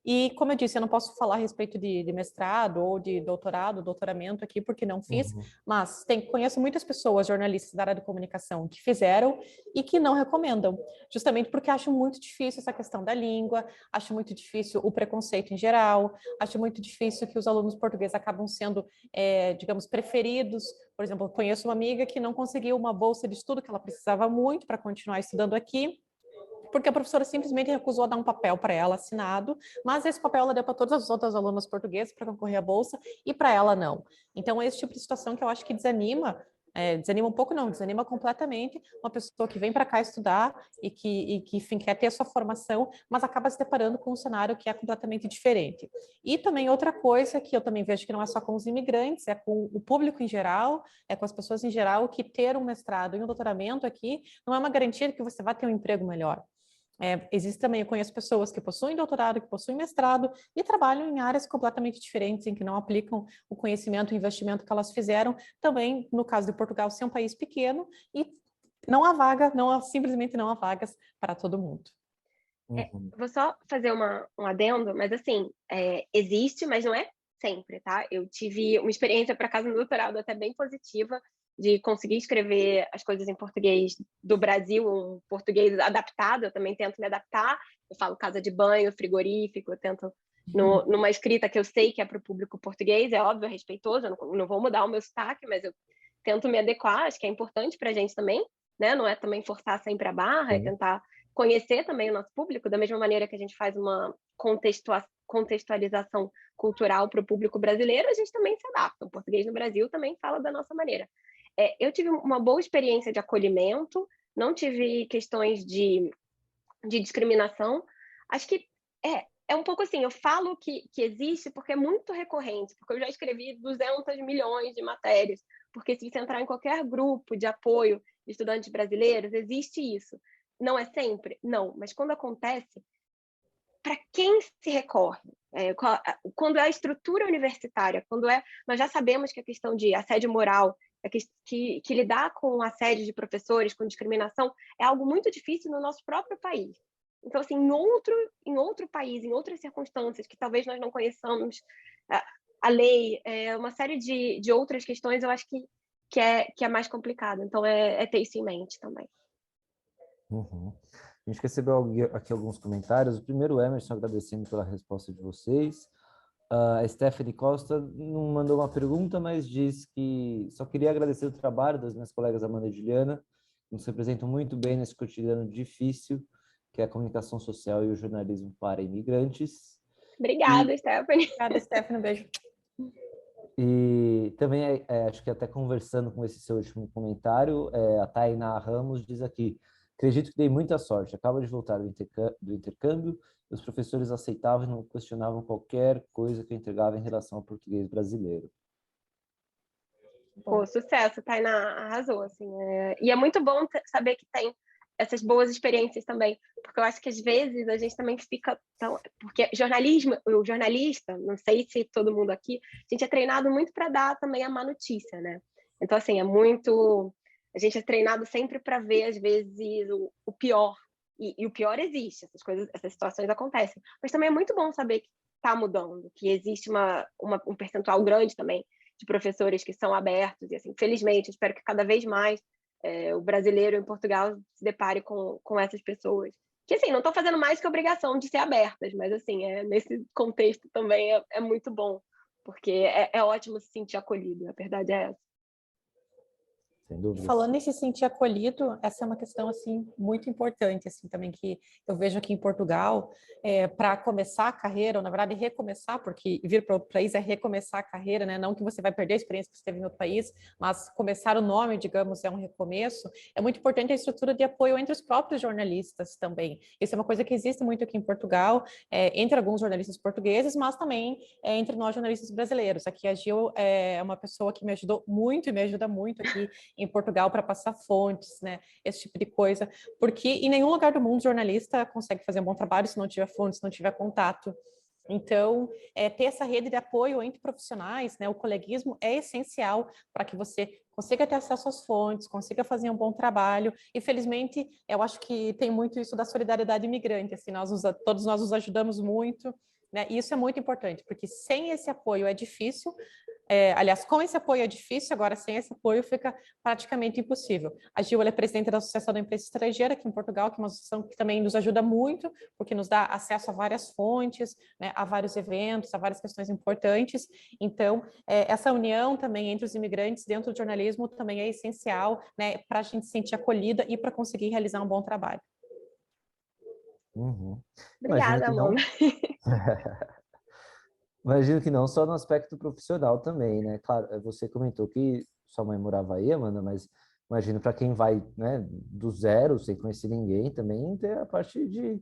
E, como eu disse, eu não posso falar a respeito de mestrado ou de doutoramento aqui, porque não fiz, mas conheço muitas pessoas, jornalistas da área de comunicação, que fizeram e que não recomendam, justamente porque acham muito difícil essa questão da língua, acho muito difícil o preconceito em geral, acho muito difícil que os alunos portugueses acabam sendo, digamos, preferidos. Por exemplo, eu conheço uma amiga que não conseguiu uma bolsa de estudo que ela precisava muito para continuar estudando aqui, porque a professora simplesmente recusou a dar um papel para ela assinado, mas esse papel ela deu para todas as outras alunas portuguesas para concorrer à bolsa e para ela não. Então, é esse tipo de situação que eu acho que desanima, desanima um pouco não, desanima completamente uma pessoa que vem para cá estudar e que enfim, quer ter a sua formação, mas acaba se deparando com um cenário que é completamente diferente. E também outra coisa que eu também vejo que não é só com os imigrantes, é com o público em geral, é com as pessoas em geral, que ter um mestrado e um doutoramento aqui não é uma garantia de que você vai ter um emprego melhor. Existe também, eu conheço pessoas que possuem doutorado, que possuem mestrado e trabalham em áreas completamente diferentes, em que não aplicam o conhecimento e o investimento que elas fizeram. Também, no caso de Portugal, ser um país pequeno e não há vaga, simplesmente não há vagas para todo mundo. Vou só fazer um adendo, mas assim, existe, mas não é sempre, tá? Eu tive uma experiência, por acaso, no doutorado até bem positiva, de conseguir escrever as coisas em português do Brasil, um português adaptado, eu também tento me adaptar, eu falo casa de banho, frigorífico, eu tento numa escrita que eu sei que é para o público português, é óbvio, é respeitoso, eu não vou mudar o meu sotaque, mas eu tento me adequar, acho que é importante para a gente também, né? Não é também forçar sempre a barra, é tentar conhecer também o nosso público, da mesma maneira que a gente faz uma contextualização cultural para o público brasileiro, a gente também se adapta. O português no Brasil também fala da nossa maneira. Eu tive uma boa experiência de acolhimento, não tive questões de discriminação. Acho que é um pouco assim, eu falo que existe porque é muito recorrente, porque eu já escrevi 200 milhões de matérias, porque se você entrar em qualquer grupo de apoio de estudantes brasileiros, existe isso. Não é sempre? Não, mas quando acontece, para quem se recorre? Quando é a estrutura universitária, nós já sabemos que a questão de assédio moral, que lidar com assédio de professores, com discriminação, é algo muito difícil no nosso próprio país. Então, assim, em outro país, em outras circunstâncias que talvez nós não conheçamos a lei, uma série de outras questões, eu acho que é mais complicado. Então, ter isso em mente também. Uhum. A gente recebeu aqui alguns comentários. O primeiro, Emerson, agradecendo pela resposta de vocês. A Stephanie Costa não mandou uma pergunta, mas diz que só queria agradecer o trabalho das minhas colegas Amanda e Juliana, que nos representam muito bem nesse cotidiano difícil, que é a comunicação social e o jornalismo para imigrantes. Obrigada, Stephanie. Obrigada, Stephanie. Um beijo. E também, acho que até conversando com esse seu último comentário, a Tainá Ramos diz aqui: acredito que dei muita sorte, acabo de voltar do intercâmbio, os professores aceitavam e não questionavam qualquer coisa que eu entregava em relação ao português brasileiro. Pô, sucesso, Tainá arrasou, assim. E é muito bom saber que tem essas boas experiências também, porque eu acho que às vezes a gente também fica porque o jornalista, não sei se todo mundo aqui, a gente é treinado muito para dar também a má notícia, né? Então, assim, a gente é treinado sempre para ver, às vezes, o pior, e o pior existe, essas situações acontecem, mas também é muito bom saber que está mudando, que existe um percentual grande também de professores que são abertos, e assim, felizmente, espero que cada vez mais o brasileiro em Portugal se depare com essas pessoas, que assim, não estão fazendo mais que obrigação de ser abertas, mas assim, nesse contexto também é muito bom, porque é ótimo se sentir acolhido, a verdade é essa. Sem dúvida. Falando em se sentir acolhido, essa é uma questão assim muito importante assim também que eu vejo aqui em Portugal, para começar a carreira, ou na verdade recomeçar, porque vir para o país é recomeçar a carreira, né? Não que você vai perder a experiência que você teve em outro país, mas começar o nome, digamos, é um recomeço. É muito importante a estrutura de apoio entre os próprios jornalistas também. Isso é uma coisa que existe muito aqui em Portugal, entre alguns jornalistas portugueses, mas também entre nós jornalistas brasileiros. Aqui a Gil é uma pessoa que me ajudou muito e me ajuda muito aqui em Portugal para passar fontes, né? Esse tipo de coisa, porque em nenhum lugar do mundo jornalista consegue fazer um bom trabalho se não tiver fontes, se não tiver contato. Então, ter essa rede de apoio entre profissionais, né? O coleguismo é essencial para que você consiga ter acesso às fontes, consiga fazer um bom trabalho. E felizmente, eu acho que tem muito isso da solidariedade imigrante. Assim, todos nós nos ajudamos muito, né? E isso é muito importante, porque sem esse apoio é difícil. Aliás, com esse apoio é difícil, agora sem esse apoio fica praticamente impossível. A Gil é presidente da Associação da Imprensa Estrangeira aqui em Portugal, que é uma associação que também nos ajuda muito, porque nos dá acesso a várias fontes, né, a vários eventos, a várias questões importantes. Então, essa união também entre os imigrantes dentro do jornalismo também é essencial, né, para a gente se sentir acolhida e para conseguir realizar um bom trabalho. Uhum. Obrigada, Amanda. Imagino que não só no aspecto profissional também, né? Claro, você comentou que sua mãe morava aí, Amanda, mas imagino para quem vai, né, do zero, sem conhecer ninguém, também ter a parte de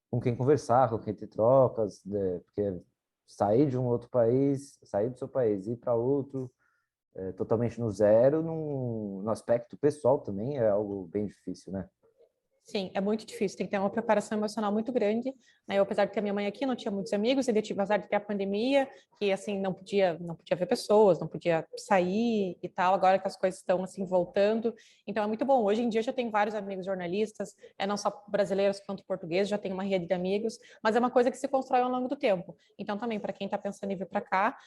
com quem conversar, com quem ter trocas, né? Porque sair de um outro país, sair do seu país e ir para outro, totalmente no zero, no aspecto pessoal também é algo bem difícil, né? Sim, é muito difícil, tem que ter uma preparação emocional muito grande, né? Eu, apesar de ter minha mãe aqui, não tinha muitos amigos, ainda tive azar de ter a pandemia, que assim, não podia ver pessoas, não podia sair e tal, agora que as coisas estão assim voltando, então é muito bom. Hoje em dia eu já tenho vários amigos jornalistas, não só brasileiros quanto portugueses, já tenho uma rede de amigos, mas é uma coisa que se constrói ao longo do tempo. Então também, para quem está pensando em vir para cá,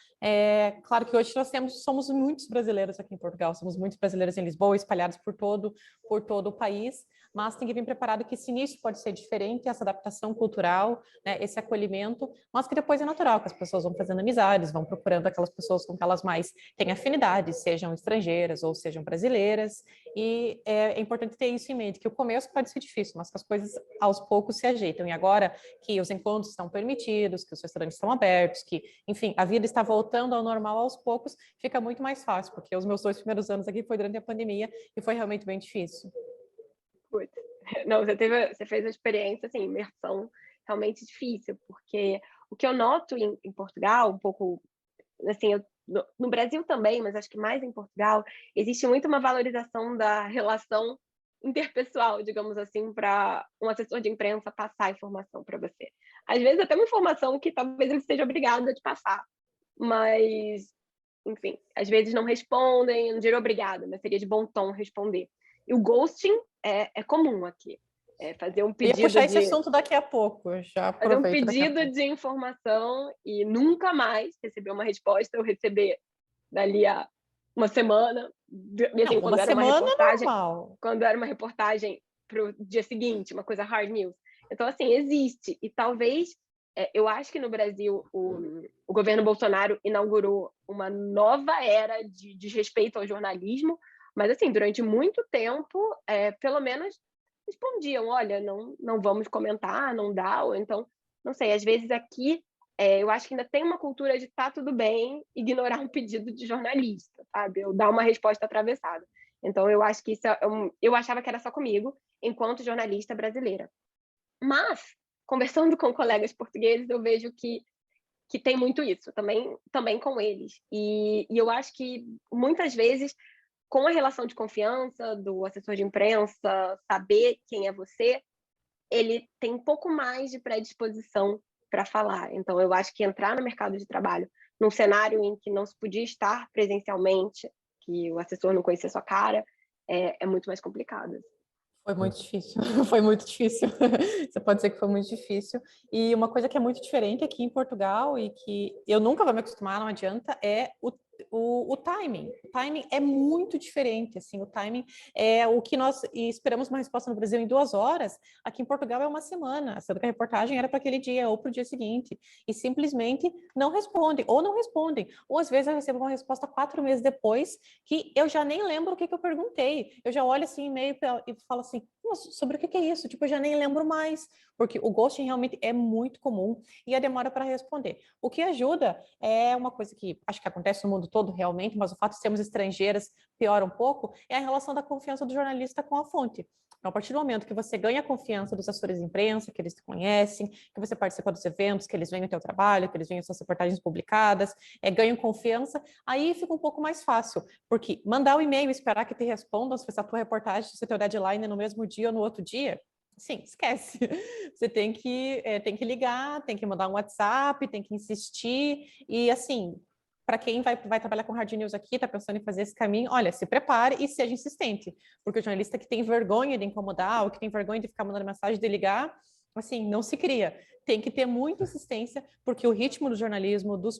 claro que hoje somos muitos brasileiros aqui em Portugal, somos muitos brasileiros em Lisboa, espalhados por todo o país, mas tem que vir preparado que esse início pode ser diferente, essa adaptação cultural, né, esse acolhimento, mas que depois é natural, que as pessoas vão fazendo amizades, vão procurando aquelas pessoas com que elas mais têm afinidade, sejam estrangeiras ou sejam brasileiras, e é importante ter isso em mente, que o começo pode ser difícil, mas que as coisas aos poucos se ajeitam, e agora que os encontros estão permitidos, que os restaurantes estão abertos, que, enfim, a vida está voltando ao normal aos poucos, fica muito mais fácil, porque os meus 2 primeiros anos aqui foi durante a pandemia e foi realmente bem difícil. Putz. Não, você fez a experiência, assim, imersão realmente difícil, porque o que eu noto em Portugal, um pouco, assim, no Brasil também, mas acho que mais em Portugal, existe muito uma valorização da relação interpessoal, digamos assim, para um assessor de imprensa passar a informação para você. Às vezes até uma informação que talvez ele esteja obrigado a te passar, mas, enfim, às vezes não respondem, eu não diria obrigada, mas seria de bom tom responder. E o ghosting é comum aqui. É fazer um Eu ia pedido puxar esse assunto daqui a pouco, já fazer um aproveito daqui a pedido pouco. de informação e nunca mais receber uma resposta, ou receber dali a uma semana, assim, Não, uma semana é normal. quando era uma reportagem para o dia seguinte, uma coisa hard news. Então, assim, existe. E talvez, eu acho que no Brasil o governo Bolsonaro inaugurou uma nova era de desrespeito ao jornalismo, mas, assim, durante muito tempo, pelo menos respondiam, olha, não vamos comentar, não dá, ou então, não sei, às vezes aqui eu acho que ainda tem uma cultura de tá tudo bem ignorar um pedido de jornalista, sabe? Ou dar uma resposta atravessada. Então, eu acho que isso eu achava que era só comigo, enquanto jornalista brasileira. Mas, conversando com colegas portugueses, eu vejo que tem muito isso, também com eles. E eu acho que, muitas vezes, com a relação de confiança do assessor de imprensa, saber quem é você, ele tem um pouco mais de predisposição para falar. Então, eu acho que entrar no mercado de trabalho num cenário em que não se podia estar presencialmente, que o assessor não conhecia sua cara, é muito mais complicado. Foi muito difícil, foi muito difícil. Você pode dizer que foi muito difícil. E uma coisa que é muito diferente aqui em Portugal e que eu nunca vou me acostumar, não adianta, é o timing. O timing é muito diferente, assim, o timing é o que nós esperamos uma resposta no Brasil em 2 horas, aqui em Portugal é uma semana, sendo que a reportagem era para aquele dia ou para o dia seguinte, e simplesmente não respondem, ou às vezes eu recebo uma resposta 4 meses depois, que eu já nem lembro o que eu perguntei, eu já olho assim e-mail e falo assim, sobre o que é isso? Tipo, eu já nem lembro mais, porque o ghosting realmente é muito comum e a demora para responder. O que ajuda é uma coisa que acho que acontece no mundo todo realmente, mas o fato de sermos estrangeiras piora um pouco, é a relação da confiança do jornalista com a fonte. Então, a partir do momento que você ganha a confiança dos assessores de imprensa, que eles te conhecem, que você participa dos eventos, que eles veem o teu trabalho, que eles veem as suas reportagens publicadas, ganham confiança, aí fica um pouco mais fácil, porque mandar o e-mail e esperar que te respondam se a tua reportagem, se o teu deadline é no mesmo dia ou no outro dia, sim, esquece. Você tem que ligar, tem que mandar um WhatsApp, tem que insistir, e assim, para quem vai trabalhar com hard news aqui, está pensando em fazer esse caminho, olha, se prepare e seja insistente, porque o jornalista que tem vergonha de incomodar, ou que tem vergonha de ficar mandando mensagem, de ligar, assim, não se cria. Tem que ter muita insistência, porque o ritmo do jornalismo, do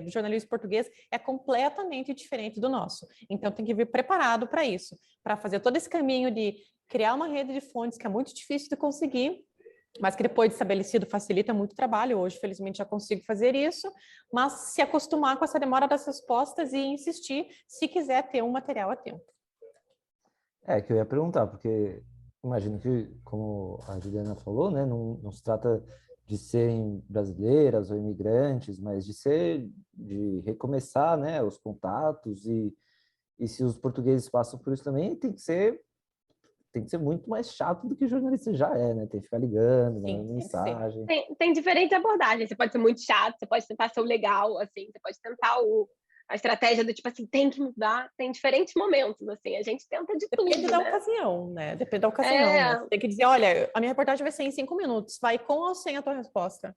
jornalismo português é completamente diferente do nosso. Então, tem que vir preparado para isso, para fazer todo esse caminho de criar uma rede de fontes que é muito difícil de conseguir, mas que depois de estabelecido facilita muito o trabalho. Hoje, felizmente, já consigo fazer isso, mas se acostumar com essa demora das respostas e insistir se quiser ter um material a tempo. Que eu ia perguntar, porque imagino que, como a Juliana falou, né, não se trata de serem brasileiras ou imigrantes, mas de recomeçar, né, os contatos e se os portugueses passam por isso também, tem que ser muito mais chato do que o jornalista já é, né? Tem que ficar ligando, mandando mensagem. Tem diferentes abordagens. Você pode ser muito chato, você pode tentar ser o legal, assim, você pode tentar a estratégia do tipo assim, tem que mudar. Tem diferentes momentos, assim, a gente tenta de tudo. Depende da ocasião, né? Depende da ocasião. Né? Você tem que dizer, olha, a minha reportagem vai ser em 5 minutos, vai com ou sem a tua resposta.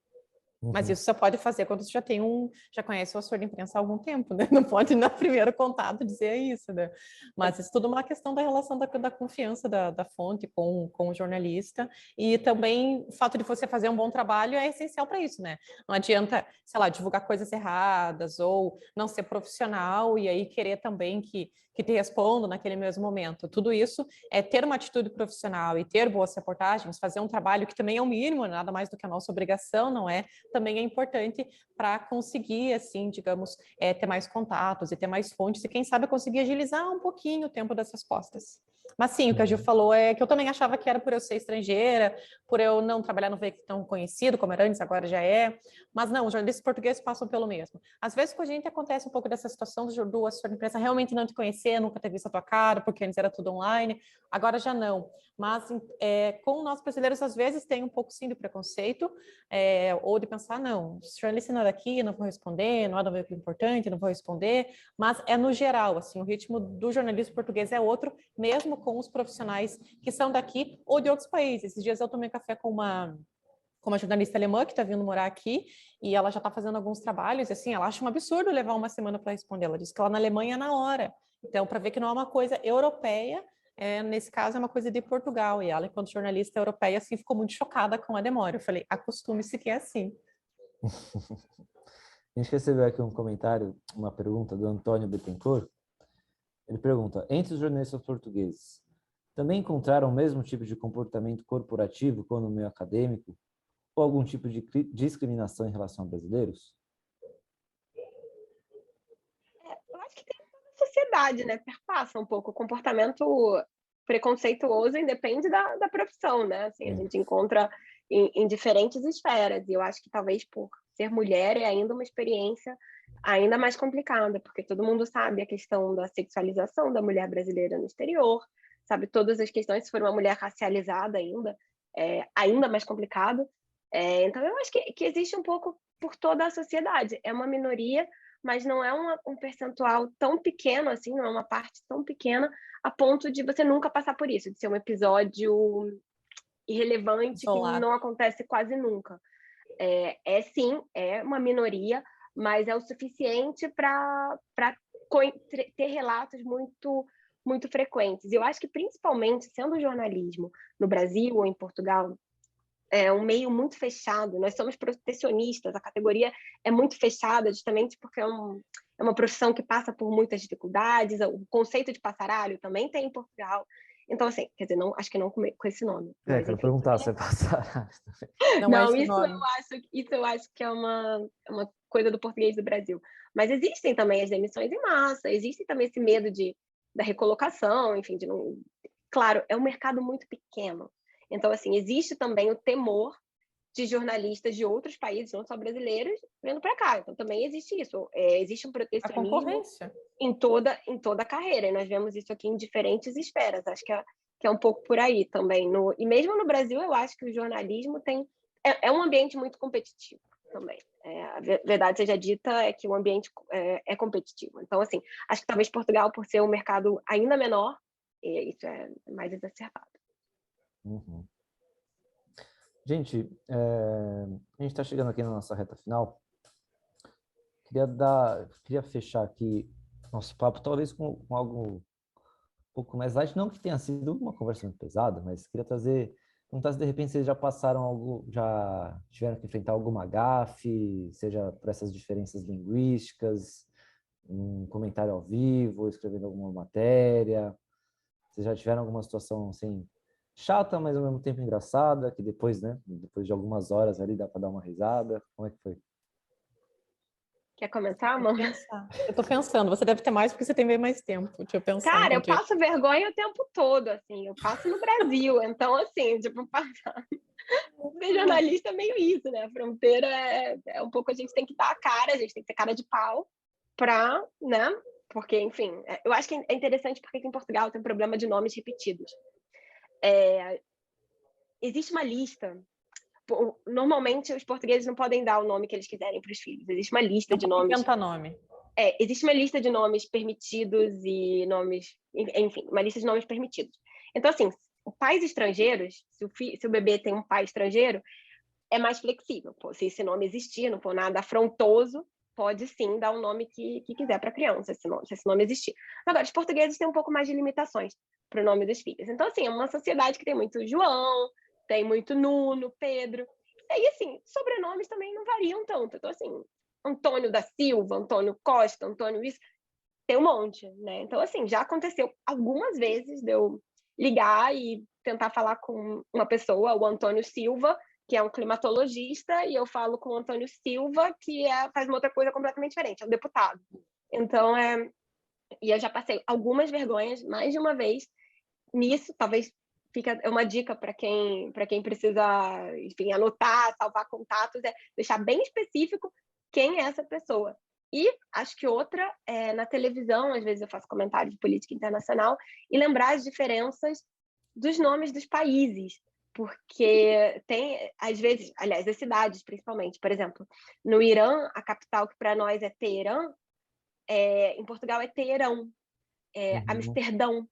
Mas isso só pode fazer quando você já conhece o assessor de imprensa há algum tempo, né? Não pode, no primeiro contato, dizer isso, né? Mas isso tudo é uma questão da relação da confiança da fonte com o jornalista. E também o fato de você fazer um bom trabalho é essencial para isso, né? Não adianta, sei lá, divulgar coisas erradas ou não ser profissional e aí querer também que te respondam naquele mesmo momento. Tudo isso é ter uma atitude profissional e ter boas reportagens, fazer um trabalho que também é o mínimo, nada mais do que a nossa obrigação, não é? Também é importante para conseguir, assim, digamos, ter mais contatos e ter mais fontes e, quem sabe, conseguir agilizar um pouquinho o tempo das respostas. Mas sim, o que a Gil falou é que eu também achava que era por eu ser estrangeira, por eu não trabalhar no veículo tão conhecido como era antes, agora já é. Mas não, os jornalistas portugueses passam pelo mesmo. Às vezes com a gente acontece um pouco dessa situação do assessor de imprensa realmente não te conhecer, nunca ter visto a tua cara, porque antes era tudo online, agora já não. Mas com nós brasileiros, às vezes, tem um pouco sim de preconceito, ou de pensar, não, o jornalista não é daqui, não vou responder, não é do veículo importante, não vou responder, mas é no geral, assim, o ritmo do jornalismo português é outro, mesmo com os profissionais que são daqui ou de outros países. Esses dias eu tomei café com uma jornalista alemã que está vindo morar aqui, e ela já está fazendo alguns trabalhos, e assim, ela acha um absurdo levar uma semana para responder. Ela disse que lá na Alemanha é na hora. Então, para ver que não é uma coisa europeia, nesse caso é uma coisa de Portugal, e ela, enquanto jornalista europeia, assim, ficou muito chocada com a demora. Eu falei, acostume-se que é assim. A gente recebeu aqui um comentário, uma pergunta do Antônio Bettencourt. Ele pergunta, entre os jornalistas portugueses, também encontraram o mesmo tipo de comportamento corporativo como no meio acadêmico? Ou algum tipo de discriminação em relação a brasileiros? Eu acho que tem toda a sociedade, né? Perpassa um pouco o comportamento preconceituoso, independe da profissão, né? Assim, a gente encontra em diferentes esferas, e eu acho que talvez por ser mulher é ainda uma experiência ainda mais complicada, porque todo mundo sabe a questão da sexualização da mulher brasileira no exterior, sabe todas as questões, se for uma mulher racializada ainda, é ainda mais complicado. Então eu acho que existe um pouco por toda a sociedade, é uma minoria, mas não é um percentual tão pequeno assim, não é uma parte tão pequena a ponto de você nunca passar por isso, de ser um episódio irrelevante Isolado. que não acontece quase nunca. Sim, é uma minoria, mas é o suficiente para ter relatos muito, muito frequentes. E eu acho que, principalmente, sendo o jornalismo no Brasil ou em Portugal, é um meio muito fechado, nós somos protecionistas, a categoria é muito fechada, justamente porque é uma profissão que passa por muitas dificuldades, o conceito de passaralho também tem em Portugal. Então, assim, quer dizer, não, acho que não com esse nome. Mas, Quero enfim, perguntar se é passar. Não, isso nome. eu acho que é uma coisa do português do Brasil. Mas existem também as demissões em massa, existe também esse medo da recolocação, enfim, de não... Claro, é um mercado muito pequeno. Então, assim, existe também o temor de jornalistas de outros países, não só brasileiros, vindo para cá. Então, também existe isso. Existe um A protecionismo concorrência. em toda a carreira. E nós vemos isso aqui em diferentes esferas. Acho que é um pouco por aí também. E mesmo no Brasil, eu acho que o jornalismo é um ambiente muito competitivo também. A verdade seja dita, é que o ambiente é competitivo. Então, assim, acho que talvez Portugal, por ser um mercado ainda menor, isso é mais exacerbado. Uhum. Gente, a gente está chegando aqui na nossa reta final. Queria fechar aqui nosso papo, talvez com algo um pouco mais light, não que tenha sido uma conversa muito pesada, mas queria perguntar se de repente vocês já passaram já tiveram que enfrentar alguma gafe, seja por essas diferenças linguísticas, um comentário ao vivo, escrevendo alguma matéria. Vocês já tiveram alguma situação assim chata, mas ao mesmo tempo engraçada, que depois, né, depois de algumas horas ali dá para dar uma risada? Como é que foi? Quer comentar, amor? Eu tô pensando, você deve ter mais porque você tem bem mais tempo. Deixa eu pensar. Cara, eu passo vergonha o tempo todo, assim, eu passo no Brasil, então, assim, tipo, passar. Ser jornalista é meio isso, né? A fronteira é um pouco, a gente tem que dar a cara, a gente tem que ter cara de pau pra, né? Porque, enfim, eu acho que é interessante porque aqui em Portugal tem um problema de nomes repetidos. Existe uma lista. Normalmente, os portugueses não podem dar o nome que eles quiserem para os filhos. Existe uma lista de nomes. Inventa nome. Existe uma lista de nomes permitidos e nomes... Enfim, uma lista de nomes permitidos. Então, assim, pais estrangeiros, se o bebê tem um pai estrangeiro, é mais flexível. Pô, se esse nome existir, não for nada afrontoso, pode sim dar o nome que quiser para a criança, se esse nome existir. Agora, os portugueses têm um pouco mais de limitações para o nome dos filhos. Então, assim, é uma sociedade que tem muito João, tem muito Nuno, Pedro. E aí, assim, sobrenomes também não variam tanto. Então, assim, Antônio da Silva, Antônio Costa, Antônio isso, tem um monte, né? Então, assim, já aconteceu algumas vezes de eu ligar e tentar falar com uma pessoa, o Antônio Silva, que é um climatologista, e eu falo com o Antônio Silva, que faz uma outra coisa completamente diferente, é um deputado. Então, e eu já passei algumas vergonhas, mais de uma vez, nisso, talvez fica uma dica para quem precisa, enfim, anotar, salvar contatos, deixar bem específico quem é essa pessoa. E acho que outra, na televisão, às vezes eu faço comentário de política internacional, e lembrar as diferenças dos nomes dos países, porque tem, às vezes, aliás, as cidades, principalmente. Por exemplo, no Irã, a capital que para nós é Teherã, em Portugal é Teherão, Amsterdão.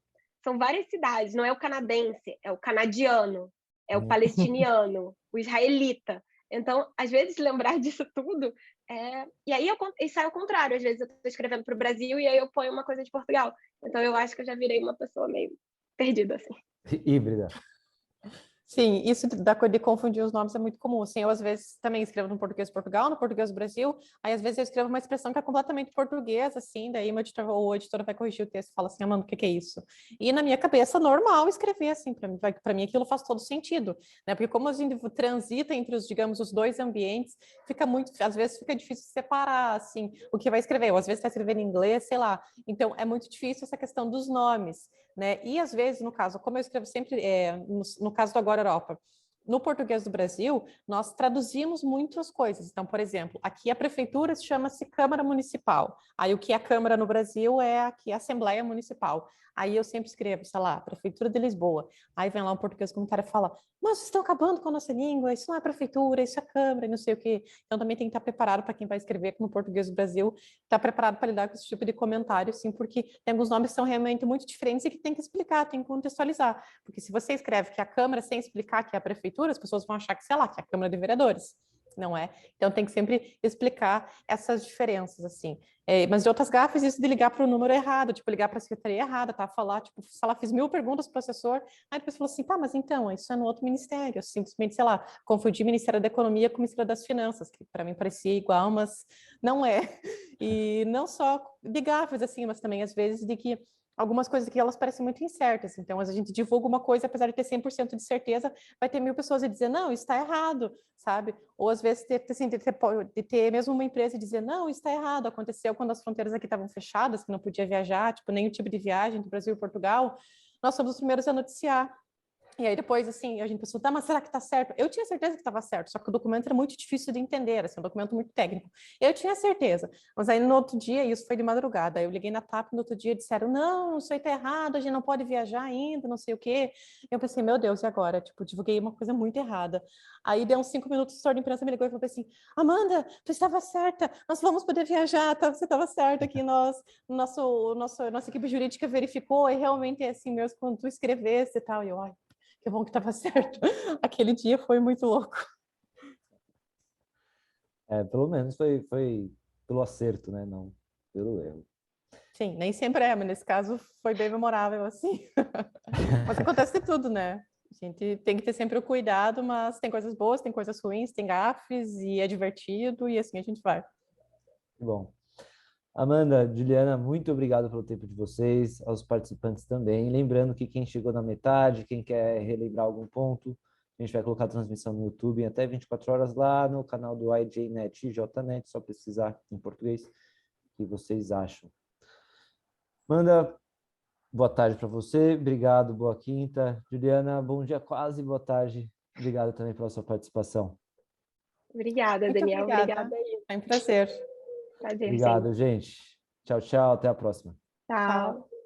são várias cidades, não é o canadense, é o canadiano, é o palestiniano, o israelita. Então, às vezes, lembrar disso tudo... E aí e sai ao contrário, às vezes eu estou escrevendo para o Brasil e aí eu ponho uma coisa de Portugal. Então, eu acho que eu já virei uma pessoa meio perdida, assim. Híbrida. Sim, isso de confundir os nomes é muito comum. Assim, eu, às vezes, também escrevo no português de Portugal, no português do Brasil, aí, às vezes, eu escrevo uma expressão que é completamente portuguesa, assim, daí meu editor ou a editora vai corrigir o texto e fala assim, Amanda, o que é isso? E na minha cabeça, normal escrever assim, para mim aquilo faz todo sentido, né? Porque como a gente transita entre os, digamos, os dois ambientes, fica muito, às vezes fica difícil separar, assim, o que vai escrever, ou às vezes está escrevendo em inglês, sei lá. Então, é muito difícil essa questão dos nomes, né? E às vezes, no caso, como eu escrevo sempre, no caso do Agora Europa, no português do Brasil, nós traduzimos muitas coisas. Então, por exemplo, aqui a prefeitura chama-se Câmara Municipal. Aí o que é Câmara no Brasil é aqui a Assembleia Municipal. Aí eu sempre escrevo, sei lá, Prefeitura de Lisboa. Aí vem lá um português comentário e fala, mas vocês estão acabando com a nossa língua, isso não é prefeitura, isso é Câmara, e não sei o quê. Então também tem que estar preparado para quem vai escrever no português do Brasil, estar preparado para lidar com esse tipo de comentário, sim, porque tem alguns nomes que são realmente muito diferentes e que tem que explicar, tem que contextualizar. Porque se você escreve que é a Câmara sem explicar que é a prefeitura, as pessoas vão achar que, sei lá, que é a Câmara de Vereadores. Não é? Então tem que sempre explicar essas diferenças, assim. Mas de outras gafes, isso de ligar para o número errado, tipo, ligar para a secretaria errada, tá? Falar, tipo, sei lá, fiz 1000 perguntas para o assessor, aí depois falou assim, tá, mas então, isso é no outro ministério, simplesmente, sei lá, confundi Ministério da Economia com o Ministério das Finanças, que para mim parecia igual, mas não é. E não só de gafes, assim, mas também, às vezes, de que algumas coisas que elas parecem muito incertas. Então, a gente divulga uma coisa, apesar de ter 100% de certeza, vai ter 1000 pessoas a dizer, não, isso está errado, sabe? Ou, às vezes, de ter mesmo uma empresa e dizer, não, isso está errado. Aconteceu quando as fronteiras aqui estavam fechadas, que não podia viajar, tipo, nenhum tipo de viagem do Brasil e Portugal. Nós somos os primeiros a noticiar. E aí depois, assim, a gente pensou, tá, mas será que tá certo? Eu tinha certeza que estava certo, só que o documento era muito difícil de entender, assim, um documento muito técnico. Eu tinha certeza, mas aí no outro dia, isso foi de madrugada, aí eu liguei na TAP no outro dia e disseram, não, isso aí tá errado, a gente não pode viajar ainda, não sei o quê. Eu pensei, meu Deus, e agora? Tipo, divulguei uma coisa muito errada. Aí deu uns 5 minutos, o assessor de imprensa me ligou e falou assim, Amanda, tu estava certa, nós vamos poder viajar, tá? Você estava certa aqui, nossa equipe jurídica verificou, e realmente é assim mesmo, quando tu escrevesse e tal, e eu, ai, que bom que estava certo. Aquele dia foi muito louco. Pelo menos foi pelo acerto, né? Não pelo erro. Sim, nem sempre é, mas nesse caso foi bem memorável, assim. Mas acontece de tudo, né? A gente tem que ter sempre o cuidado, mas tem coisas boas, tem coisas ruins, tem gafes, e é divertido, e assim a gente vai. Bom. Amanda, Juliana, muito obrigado pelo tempo de vocês, aos participantes também. Lembrando que quem chegou na metade, quem quer relembrar algum ponto, a gente vai colocar a transmissão no YouTube em até 24 horas lá no canal do IJNet, JNet, só precisar em português. O que vocês acham? Amanda, boa tarde para você, obrigado, boa quinta. Juliana, bom dia quase, boa tarde. Obrigado também pela sua participação. Obrigada, Muito Daniel. obrigada. Foi um prazer. Prazer, Obrigado, gente. gente. Tchau, tchau, até a próxima. Tchau. Tchau.